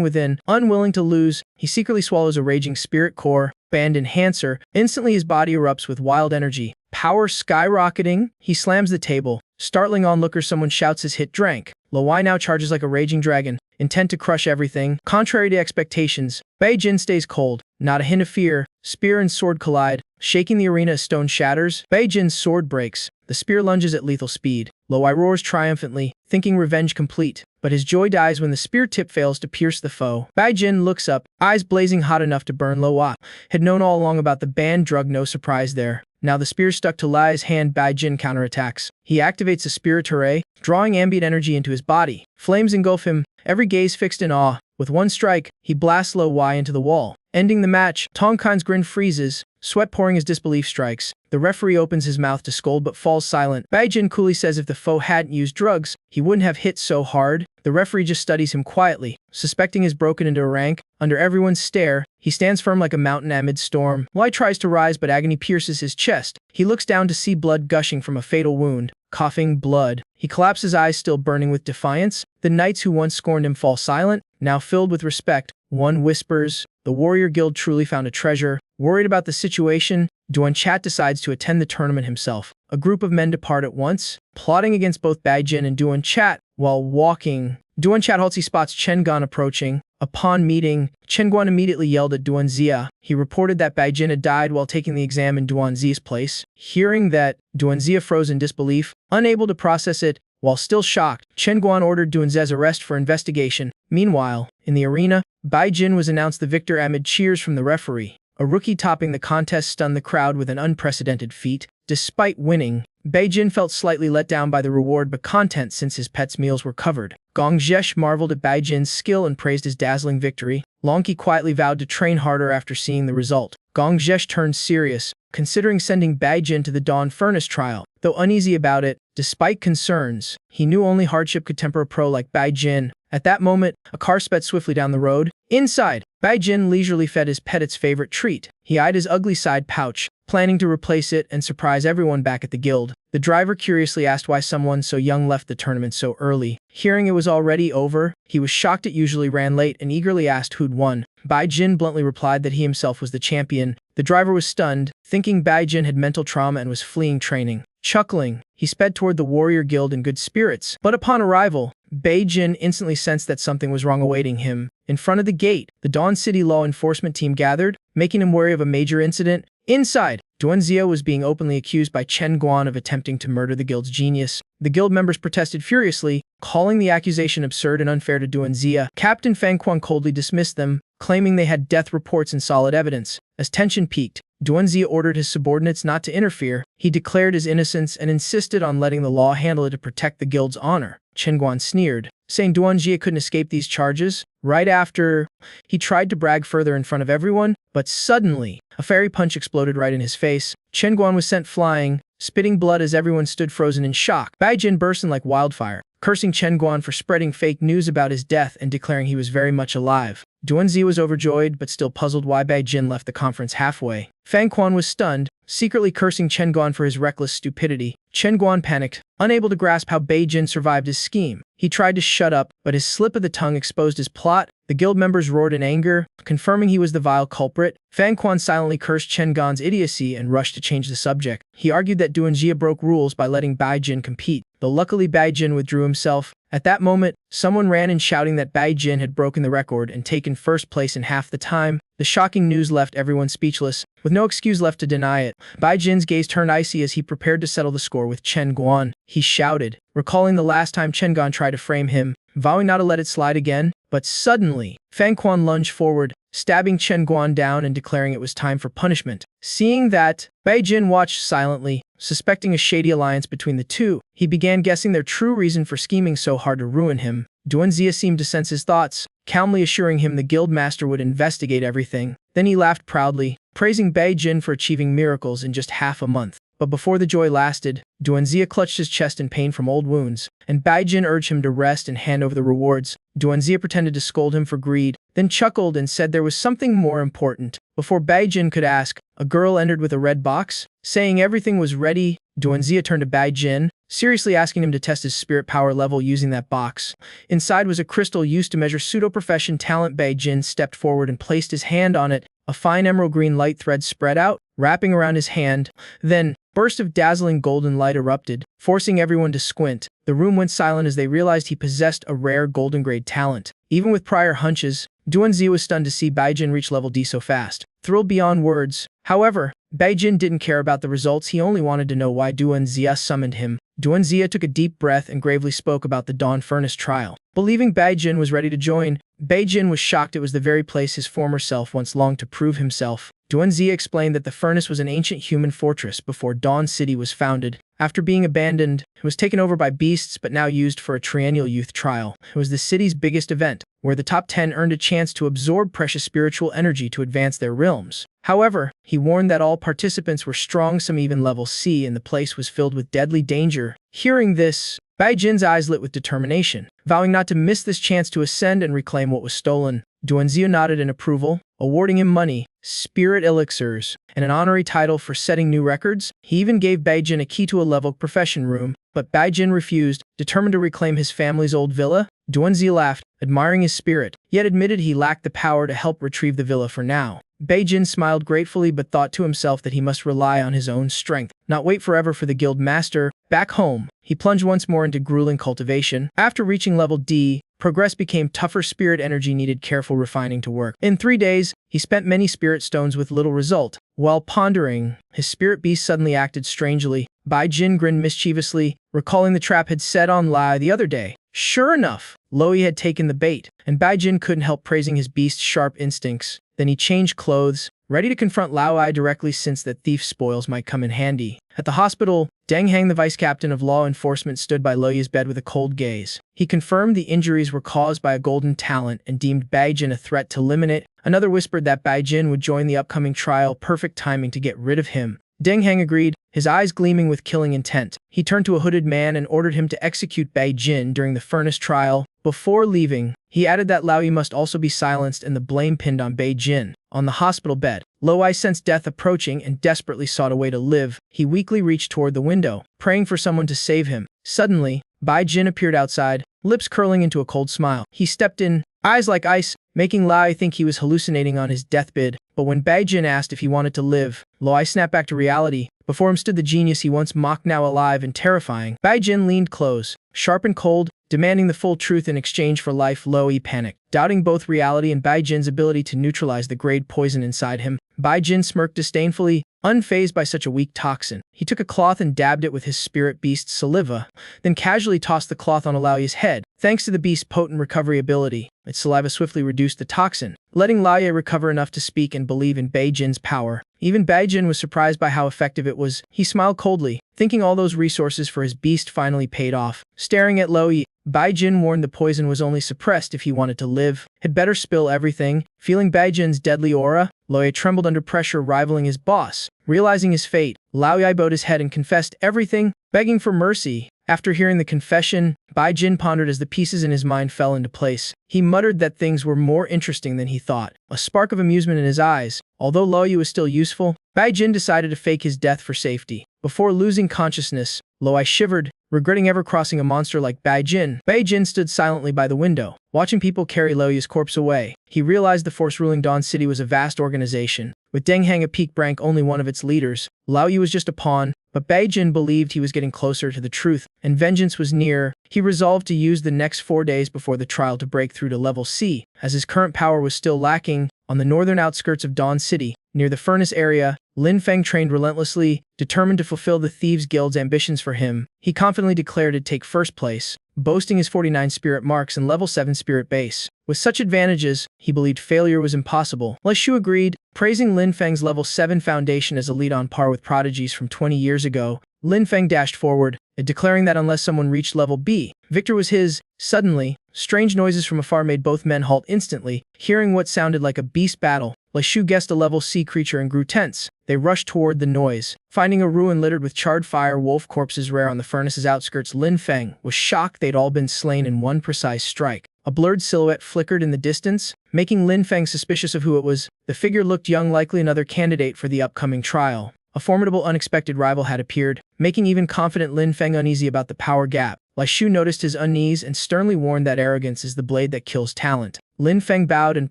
within, unwilling to lose, he secretly swallows a raging spirit core, band enhancer. Instantly his body erupts with wild energy. Power skyrocketing, he slams the table, startling onlookers. Someone shouts his hit drank. Leo now charges like a raging dragon, intent to crush everything. Contrary to expectations, Bai Jin stays cold, not a hint of fear. Spear and sword collide, shaking the arena as stone shatters. Bai Jin's sword breaks. The spear lunges at lethal speed. Leo roars triumphantly, thinking revenge complete. But his joy dies when the spear tip fails to pierce the foe. Bai Jin looks up, eyes blazing hot enough to burn. Leo had known all along about the banned drug, no surprise there. Now the spear stuck to Lai's hand. Bai Jin counterattacks. He activates a spirit array, drawing ambient energy into his body. Flames engulf him, every gaze fixed in awe. With one strike, he blasts Leo into the wall, ending the match. Tongkan's grin freezes, sweat pouring as disbelief strikes. The referee opens his mouth to scold but falls silent. Bai Jin coolly says if the foe hadn't used drugs, he wouldn't have hit so hard. The referee just studies him quietly, suspecting he's broken into a rank. Under everyone's stare, he stands firm like a mountain amid storm. Lai tries to rise, but agony pierces his chest. He looks down to see blood gushing from a fatal wound. Coughing blood, he collapses, eyes still burning with defiance. The knights who once scorned him fall silent, now filled with respect. One whispers, the warrior guild truly found a treasure. Worried about the situation, Duan Chat decides to attend the tournament himself. A group of men depart at once, plotting against both Bai Jin and Duan Chat. While walking, Duan Chat halts. He spots Chen Guan approaching. Upon meeting, Chen Guan immediately yelled at Duan Zia. He reported that Bai Jin had died while taking the exam in Duan Zia's place. Hearing that, Duan Zia froze in disbelief, unable to process it. While still shocked, Chen Guan ordered Duan Zia's arrest for investigation. Meanwhile, in the arena, Bai Jin was announced the victor amid cheers from the referee. A rookie topping the contest stunned the crowd with an unprecedented feat. Despite winning, Bai Jin felt slightly let down by the reward but content since his pet's meals were covered. Gong Zhesh marveled at Bai Jin's skill and praised his dazzling victory. Longqi quietly vowed to train harder after seeing the result. Gong Zhesh turned serious, considering sending Bai Jin to the Dawn Furnace trial. Though uneasy about it, despite concerns, he knew only hardship could temper a pro like Bai Jin. At that moment, a car sped swiftly down the road. Inside, Bai Jin leisurely fed his pet its favorite treat. He eyed his ugly side pouch, planning to replace it and surprise everyone back at the guild. The driver curiously asked why someone so young left the tournament so early. Hearing it was already over, he was shocked it usually ran late and eagerly asked who'd won. Bai Jin bluntly replied that he himself was the champion. The driver was stunned, thinking Bai Jin had mental trauma and was fleeing training. Chuckling, he sped toward the warrior guild in good spirits. But upon arrival, Bai Jin instantly sensed that something was wrong awaiting him. In front of the gate, the Dawn City law enforcement team gathered, making him wary of a major incident. Inside, Duan Zia was being openly accused by Chen Guan of attempting to murder the guild's genius. The guild members protested furiously, calling the accusation absurd and unfair to Duan Zia. Captain Fang Quan coldly dismissed them, claiming they had death reports and solid evidence. As tension peaked, Duan Zia ordered his subordinates not to interfere. He declared his innocence and insisted on letting the law handle it to protect the guild's honor. Chen Guan sneered, saying Duan Zia couldn't escape these charges. Right after, he tried to brag further in front of everyone, but suddenly, a fairy punch exploded right in his face. Chen Guan was sent flying, spitting blood as everyone stood frozen in shock. Bai Jin burst in like wildfire, cursing Chen Guan for spreading fake news about his death and declaring he was very much alive. Duanzi was overjoyed but still puzzled why Bai Jin left the conference halfway. Fang Quan was stunned, secretly cursing Chen Guan for his reckless stupidity. Chen Guan panicked, unable to grasp how Bai Jin survived his scheme. He tried to shut up, but his slip of the tongue exposed his plot. The guild members roared in anger, confirming he was the vile culprit. Fang Quan silently cursed Chen Guan's idiocy and rushed to change the subject. He argued that Duanjia broke rules by letting Bai Jin compete, though luckily Bai Jin withdrew himself. At that moment, someone ran in shouting that Bai Jin had broken the record and taken first place in half the time. The shocking news left everyone speechless, with no excuse left to deny it. Bai Jin's gaze turned icy as he prepared to settle the score with Chen Guan. He shouted, recalling the last time Chen Guan tried to frame him, vowing not to let it slide again. But suddenly, Fang Quan lunged forward, stabbing Chen Guan down and declaring it was time for punishment. Seeing that, Bai Jin watched silently, suspecting a shady alliance between the two. He began guessing their true reason for scheming so hard to ruin him. Duanzia seemed to sense his thoughts, calmly assuring him the guild master would investigate everything. Then he laughed proudly, praising Bai Jin for achieving miracles in just half a month. But before the joy lasted, Duanzia clutched his chest in pain from old wounds, and Bai Jin urged him to rest and hand over the rewards. Duanzia pretended to scold him for greed, then chuckled and said there was something more important. Before Bai Jin could ask, a girl entered with a red box. Saying everything was ready, Duanzia turned to Bai Jin, seriously asking him to test his spirit power level using that box. Inside was a crystal used to measure pseudo-profession talent. Bai Jin stepped forward and placed his hand on it. A fine emerald green light thread spread out, wrapping around his hand. Then, burst of dazzling golden light erupted, forcing everyone to squint. The room went silent as they realized he possessed a rare golden grade talent. Even with prior hunches, Duanzi was stunned to see Bai Jin reach level D so fast, thrilled beyond words. However, Bai Jin didn't care about the results, he only wanted to know why Duanzia summoned him. Duanzia took a deep breath and gravely spoke about the Dawn Furnace trial. Believing Bai Jin was ready to join, Bai Jin was shocked it was the very place his former self once longed to prove himself. Duanzia explained that the furnace was an ancient human fortress before Dawn City was founded. After being abandoned, it was taken over by beasts but now used for a triennial youth trial. It was the city's biggest event, where the top 10 earned a chance to absorb precious spiritual energy to advance their realms. However, he warned that all participants were strong, some even level C, and the place was filled with deadly danger. Hearing this, Bai Jin's eyes lit with determination. Vowing not to miss this chance to ascend and reclaim what was stolen, Duanzia nodded in approval, awarding him money, spirit elixirs, and an honorary title for setting new records. He even gave Bai Jin a key to a level profession room, but Bai Jin refused, determined to reclaim his family's old villa. Duanzia laughed, admiring his spirit, yet admitted he lacked the power to help retrieve the villa for now. Bai Jin smiled gratefully but thought to himself that he must rely on his own strength, not wait forever for the guild master. Back home, he plunged once more into grueling cultivation. After reaching level D, progress became tougher. Spirit energy needed careful refining to work. In 3 days, he spent many spirit stones with little result. While pondering, his spirit beast suddenly acted strangely. Bai Jin grinned mischievously, recalling the trap had set on Lai the other day. Sure enough, Loi had taken the bait, and Bai Jin couldn't help praising his beast's sharp instincts. Then he changed clothes, ready to confront Lao Ai directly since that thief's spoils might come in handy. At the hospital, Deng Hang, the vice captain of law enforcement, stood by Loya's bed with a cold gaze. He confirmed the injuries were caused by a golden talent and deemed Bai Jin a threat to limit. Another whispered that Bai Jin would join the upcoming trial, perfect timing to get rid of him. Deng Hang agreed, his eyes gleaming with killing intent. He turned to a hooded man and ordered him to execute Bai Jin during the furnace trial. Before leaving, he added that Lao Yi must also be silenced and the blame pinned on Bai Jin. On the hospital bed, Lo Ai sensed death approaching and desperately sought a way to live. He weakly reached toward the window, praying for someone to save him. Suddenly, Bai Jin appeared outside, lips curling into a cold smile. He stepped in, eyes like ice, making Lo Ai think he was hallucinating on his deathbed. But when Bai Jin asked if he wanted to live, Lo Ai snapped back to reality. Before him stood the genius he once mocked, now alive and terrifying. Bai Jin leaned close, sharp and cold, demanding the full truth in exchange for life. Lo Ai panicked, doubting both reality and Bai Jin's ability to neutralize the grade poison inside him. Bai Jin smirked disdainfully, unfazed by such a weak toxin. He took a cloth and dabbed it with his spirit beast's saliva, then casually tossed the cloth on Lao Yi's head. Thanks to the beast's potent recovery ability, its saliva swiftly reduced the toxin, letting Lao Yi recover enough to speak and believe in Bai Jin's power. Even Bai Jin was surprised by how effective it was. He smiled coldly, thinking all those resources for his beast finally paid off. Staring at Lo Yi, Bai Jin warned the poison was only suppressed if he wanted to live. Had better spill everything. Feeling Bai Jin's deadly aura, Lo Yi trembled under pressure, rivaling his boss. Realizing his fate, Lao Yi bowed his head and confessed everything, begging for mercy. After hearing the confession, Bai Jin pondered as the pieces in his mind fell into place. He muttered that things were more interesting than he thought. A spark of amusement in his eyes. Although Lo Yu was still useful, Bai Jin decided to fake his death for safety. Before losing consciousness, Lo Yu shivered, regretting ever crossing a monster like Bai Jin. Bai Jin stood silently by the window, watching people carry Lo Yu's corpse away. He realized the force ruling Dawn City was a vast organization, with Deng Hang a peak rank only one of its leaders. Lao Yu was just a pawn, but Bai Jin believed he was getting closer to the truth, and vengeance was near. He resolved to use the next 4 days before the trial to break through to level C, as his current power was still lacking. On the northern outskirts of Dawn City, near the furnace area, Lin Feng trained relentlessly, determined to fulfill the Thieves Guild's ambitions for him. He confidently declared to take first place, boasting his 49 spirit marks and level 7 spirit base. With such advantages, he believed failure was impossible. Lai Shu agreed, praising Lin Feng's level 7 foundation as a lead on par with prodigies from 20 years ago. Lin Feng dashed forward, declaring that unless someone reached level B, victor was his. Suddenly, strange noises from afar made both men halt instantly. Hearing what sounded like a beast battle, Lai Shu guessed a level C creature and grew tense. They rushed toward the noise. Finding a ruin littered with charred fire wolf corpses rare on the furnace's outskirts, Lin Feng was shocked they'd all been slain in one precise strike. A blurred silhouette flickered in the distance, making Lin Feng suspicious of who it was. The figure looked young, likely another candidate for the upcoming trial. A formidable, unexpected rival had appeared, making even confident Lin Feng uneasy about the power gap. Lai Shu noticed his unease and sternly warned that arrogance is the blade that kills talent. Lin Feng bowed and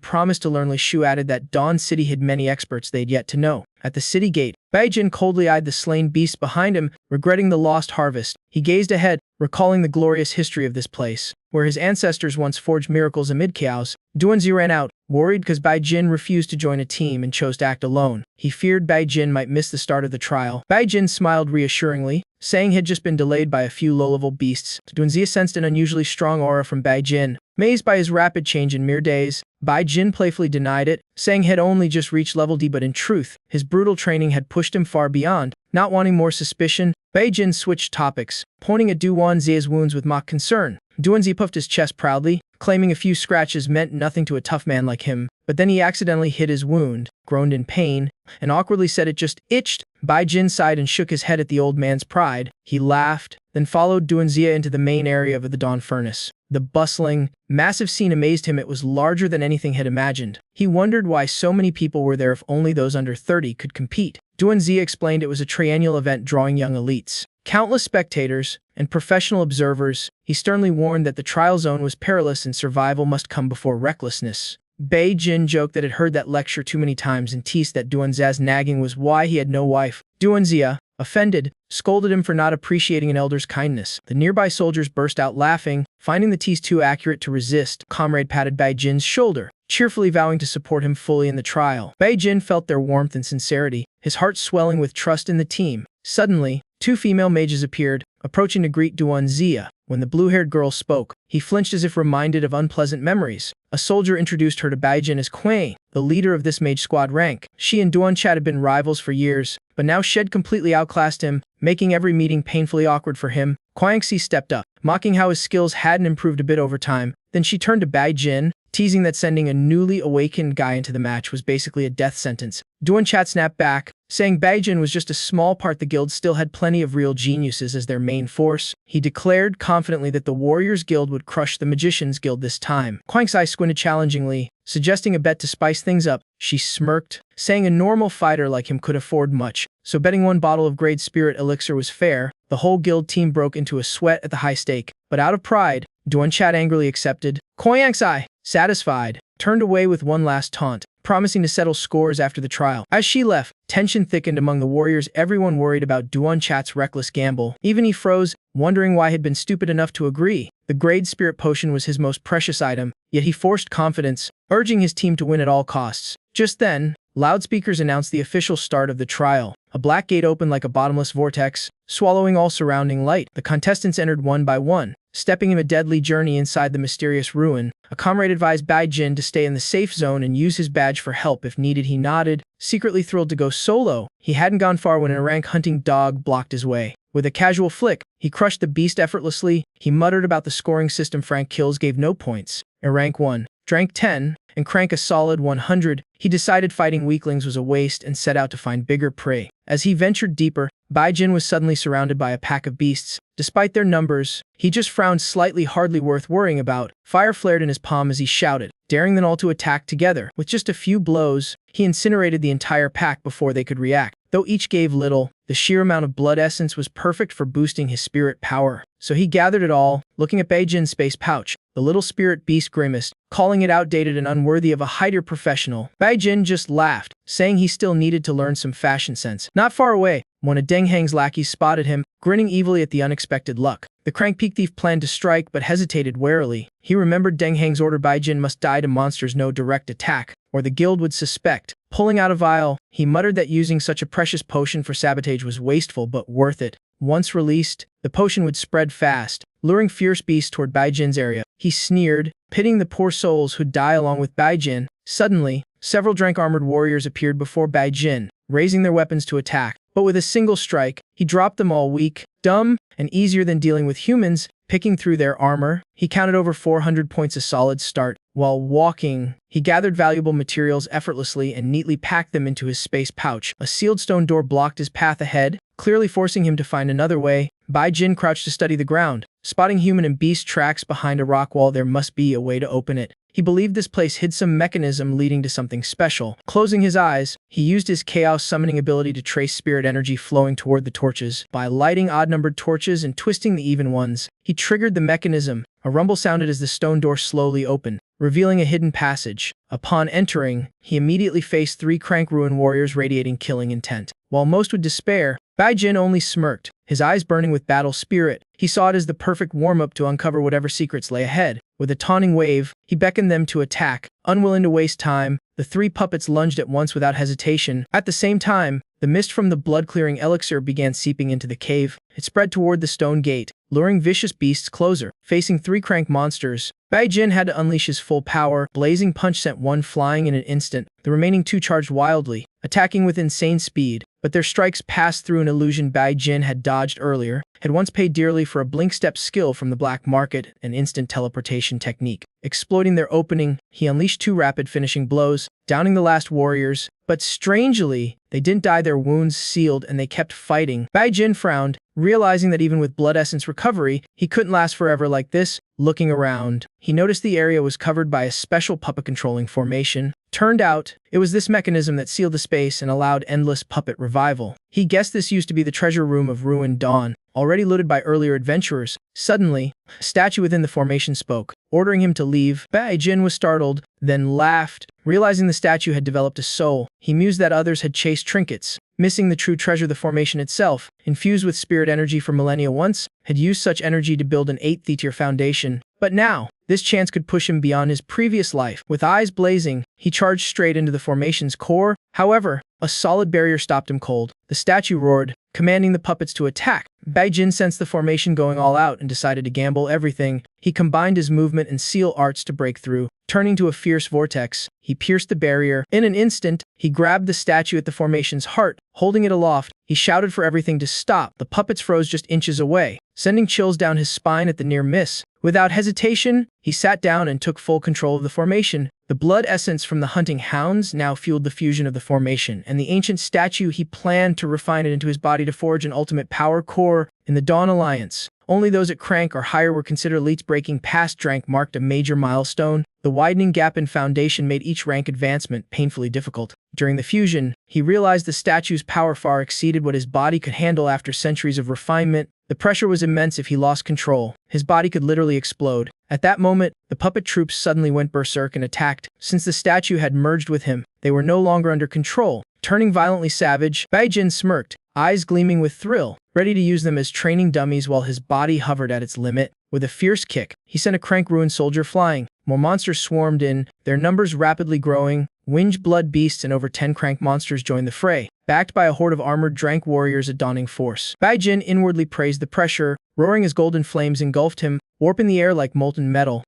promised to learn. Lai Shu added that Dawn City hid many experts they'd yet to know. At the city gate, Bai Jin coldly eyed the slain beast behind him, regretting the lost harvest. He gazed ahead, recalling the glorious history of this place, where his ancestors once forged miracles amid chaos. Duanzi ran out, worried because Bai Jin refused to join a team and chose to act alone. He feared Bai Jin might miss the start of the trial. Bai Jin smiled reassuringly, saying he had just been delayed by a few low-level beasts. Duanzi sensed an unusually strong aura from Bai Jin. Amazed by his rapid change in mere days, Bai Jin playfully denied it, saying he had only just reached level D, but in truth, his brutal training had pushed him far beyond. Not wanting more suspicion, Bai Jin switched topics, pointing at Duanzi's wounds with mock concern. Duanzi puffed his chest proudly, claiming a few scratches meant nothing to a tough man like him, but then he accidentally hit his wound, groaned in pain, and awkwardly said it just itched. Bai Jin sighed and shook his head at the old man's pride. He laughed, then followed Duanzi into the main area of the Dawn Furnace. The bustling, massive scene amazed him. It was larger than anything he had imagined. He wondered why so many people were there if only those under 30 could compete. Duanzi explained it was a triennial event drawing young elites, countless spectators, and professional observers. He sternly warned that the trial zone was perilous and survival must come before recklessness. Bai Jin joked that had heard that lecture too many times and teased that Duanzi's nagging was why he had no wife. Duanzi, offended, scolded him for not appreciating an elder's kindness. The nearby soldiers burst out laughing, finding the tease too accurate to resist. Comrade patted Bai Jin's shoulder, cheerfully vowing to support him fully in the trial. Bai Jin felt their warmth and sincerity, his heart swelling with trust in the team. Suddenly, 2 female mages appeared, approaching to greet Duanzi. When the blue-haired girl spoke, he flinched as if reminded of unpleasant memories. A soldier introduced her to Bai Jin as Kuei, the leader of this mage squad rank. She and Duanchat had been rivals for years, but now she had completely outclassed him, making every meeting painfully awkward for him. Kuangxi stepped up, mocking how his skills hadn't improved a bit over time. Then she turned to Bai Jin, teasing that sending a newly awakened guy into the match was basically a death sentence. Duanchat snapped back, saying Bai Jin was just a small part. The guild still had plenty of real geniuses as their main force. He declared confidently that the Warriors Guild would crush the Magicians Guild this time. Kuangxi squinted challengingly, suggesting a bet to spice things up. She smirked, saying a normal fighter like him could afford much, so betting 1 bottle of Great Spirit Elixir was fair. The whole guild team broke into a sweat at the high stake, but out of pride, Duanchat angrily accepted. Kuangxi, satisfied, turned away with one last taunt, promising to settle scores after the trial. As she left, tension thickened among the warriors. Everyone worried about Duanchat's reckless gamble. Even he froze, wondering why he'd been stupid enough to agree. The Great Spirit Potion was his most precious item, yet he forced confidence, urging his team to win at all costs. Just then, loudspeakers announced the official start of the trial. A black gate opened like a bottomless vortex, swallowing all surrounding light. The contestants entered one by one, stepping in a deadly journey inside the mysterious ruin. A comrade advised Bai Jin to stay in the safe zone and use his badge for help if needed. He nodded, secretly thrilled to go solo. He hadn't gone far when an rank hunting dog blocked his way. With a casual flick, he crushed the beast effortlessly. He muttered about the scoring system. Frank kills gave no points. Rank 1, drank 10, and crank a solid 100. He decided fighting weaklings was a waste and set out to find bigger prey. As he ventured deeper, Bai Jin was suddenly surrounded by a pack of beasts. Despite their numbers, he just frowned slightly, hardly worth worrying about. Fire flared in his palm as he shouted, daring them all to attack together. With just a few blows, he incinerated the entire pack before they could react. Though each gave little, the sheer amount of blood essence was perfect for boosting his spirit power. So he gathered it all, looking at Baijin's space pouch. The little spirit beast grimaced, calling it outdated and unworthy of a higher professional. Baijin just laughed, saying he still needed to learn some fashion sense. Not far away, one of Deng Heng's lackeys spotted him, grinning evilly at the unexpected luck. The crank peak thief planned to strike but hesitated warily. He remembered Deng Heng's order: Baijin must die to monsters, no direct attack, or the guild would suspect. Pulling out a vial, he muttered that using such a precious potion for sabotage was wasteful but worth it. Once released, the potion would spread fast, luring fierce beasts toward Baijin's area. He sneered, pitying the poor souls who'd die along with Baijin. Suddenly, several Drank-armored warriors appeared before Baijin, raising their weapons to attack. But with a single strike, he dropped them all. Weak, dumb, and easier than dealing with humans. Picking through their armor, he counted over 400 points, a solid start. While walking, he gathered valuable materials effortlessly and neatly packed them into his space pouch. A sealed stone door blocked his path ahead, clearly forcing him to find another way. Baijin crouched to study the ground, spotting human and beast tracks behind a rock wall. There must be a way to open it. He believed this place hid some mechanism leading to something special. Closing his eyes, he used his chaos summoning ability to trace spirit energy flowing toward the torches. By lighting odd-numbered torches and twisting the even ones, he triggered the mechanism. A rumble sounded as the stone door slowly opened, revealing a hidden passage. Upon entering, he immediately faced 3 crank ruin warriors radiating killing intent. While most would despair, Baijin only smirked, his eyes burning with battle spirit. He saw it as the perfect warm-up to uncover whatever secrets lay ahead. With a taunting wave, he beckoned them to attack. Unwilling to waste time, the 3 puppets lunged at once without hesitation. At the same time, the mist from the blood-clearing elixir began seeping into the cave. It spread toward the stone gate, luring vicious beasts closer. Facing 3 crank monsters, Baijin had to unleash his full power. Blazing punch sent one flying in an instant. The remaining 2 charged wildly, attacking with insane speed. But their strikes passed through an illusion Baijin had dodged earlier, had once paid dearly for a blink-step skill from the black market, an instant teleportation technique. Exploiting their opening, he unleashed 2 rapid finishing blows, downing the last warriors. But strangely, they didn't die, their wounds sealed, and they kept fighting. Baijin frowned, realizing that even with blood essence recovery, he couldn't last forever like this. Looking around, he noticed the area was covered by a special puppet-controlling formation. Turned out, it was this mechanism that sealed the space and allowed endless puppet revival. He guessed this used to be the treasure room of Ruined Dawn, already looted by earlier adventurers. Suddenly, a statue within the formation spoke, ordering him to leave. Baijin was startled, then laughed, realizing the statue had developed a soul. He mused that others had chased trinkets, missing the true treasure. The formation itself, infused with spirit energy for millennia once, had used such energy to build an 8th-tier foundation. But now, this chance could push him beyond his previous life. With eyes blazing, he charged straight into the formation's core. However, a solid barrier stopped him cold. The statue roared, commanding the puppets to attack. Baijin sensed the formation going all out and decided to gamble everything. He combined his movement and seal arts to break through. Turning to a fierce vortex, he pierced the barrier. In an instant, he grabbed the statue at the formation's heart. Holding it aloft, he shouted for everything to stop. The puppets froze just inches away, sending chills down his spine at the near miss. Without hesitation, he sat down and took full control of the formation. The blood essence from the hunting hounds now fueled the fusion of the formation, and the ancient statue. He planned to refine it into his body to forge an ultimate power core. In the Dawn Alliance, only those at crank or higher were considered elites. Breaking past rank marked a major milestone. The widening gap in foundation made each rank advancement painfully difficult. During the fusion, he realized the statue's power far exceeded what his body could handle after centuries of refinement. The pressure was immense. If he lost control, his body could literally explode. At that moment, the puppet troops suddenly went berserk and attacked. Since the statue had merged with him, they were no longer under control. Turning violently savage, Baijin smirked, eyes gleaming with thrill, ready to use them as training dummies while his body hovered at its limit. With a fierce kick, he sent a crank ruin soldier flying. More monsters swarmed in, their numbers rapidly growing. Winged blood beasts and over 10 crank monsters joined the fray, backed by a horde of armored drank warriors, a daunting force. Baijin inwardly praised the pressure, roaring as golden flames engulfed him, warping the air like molten metal.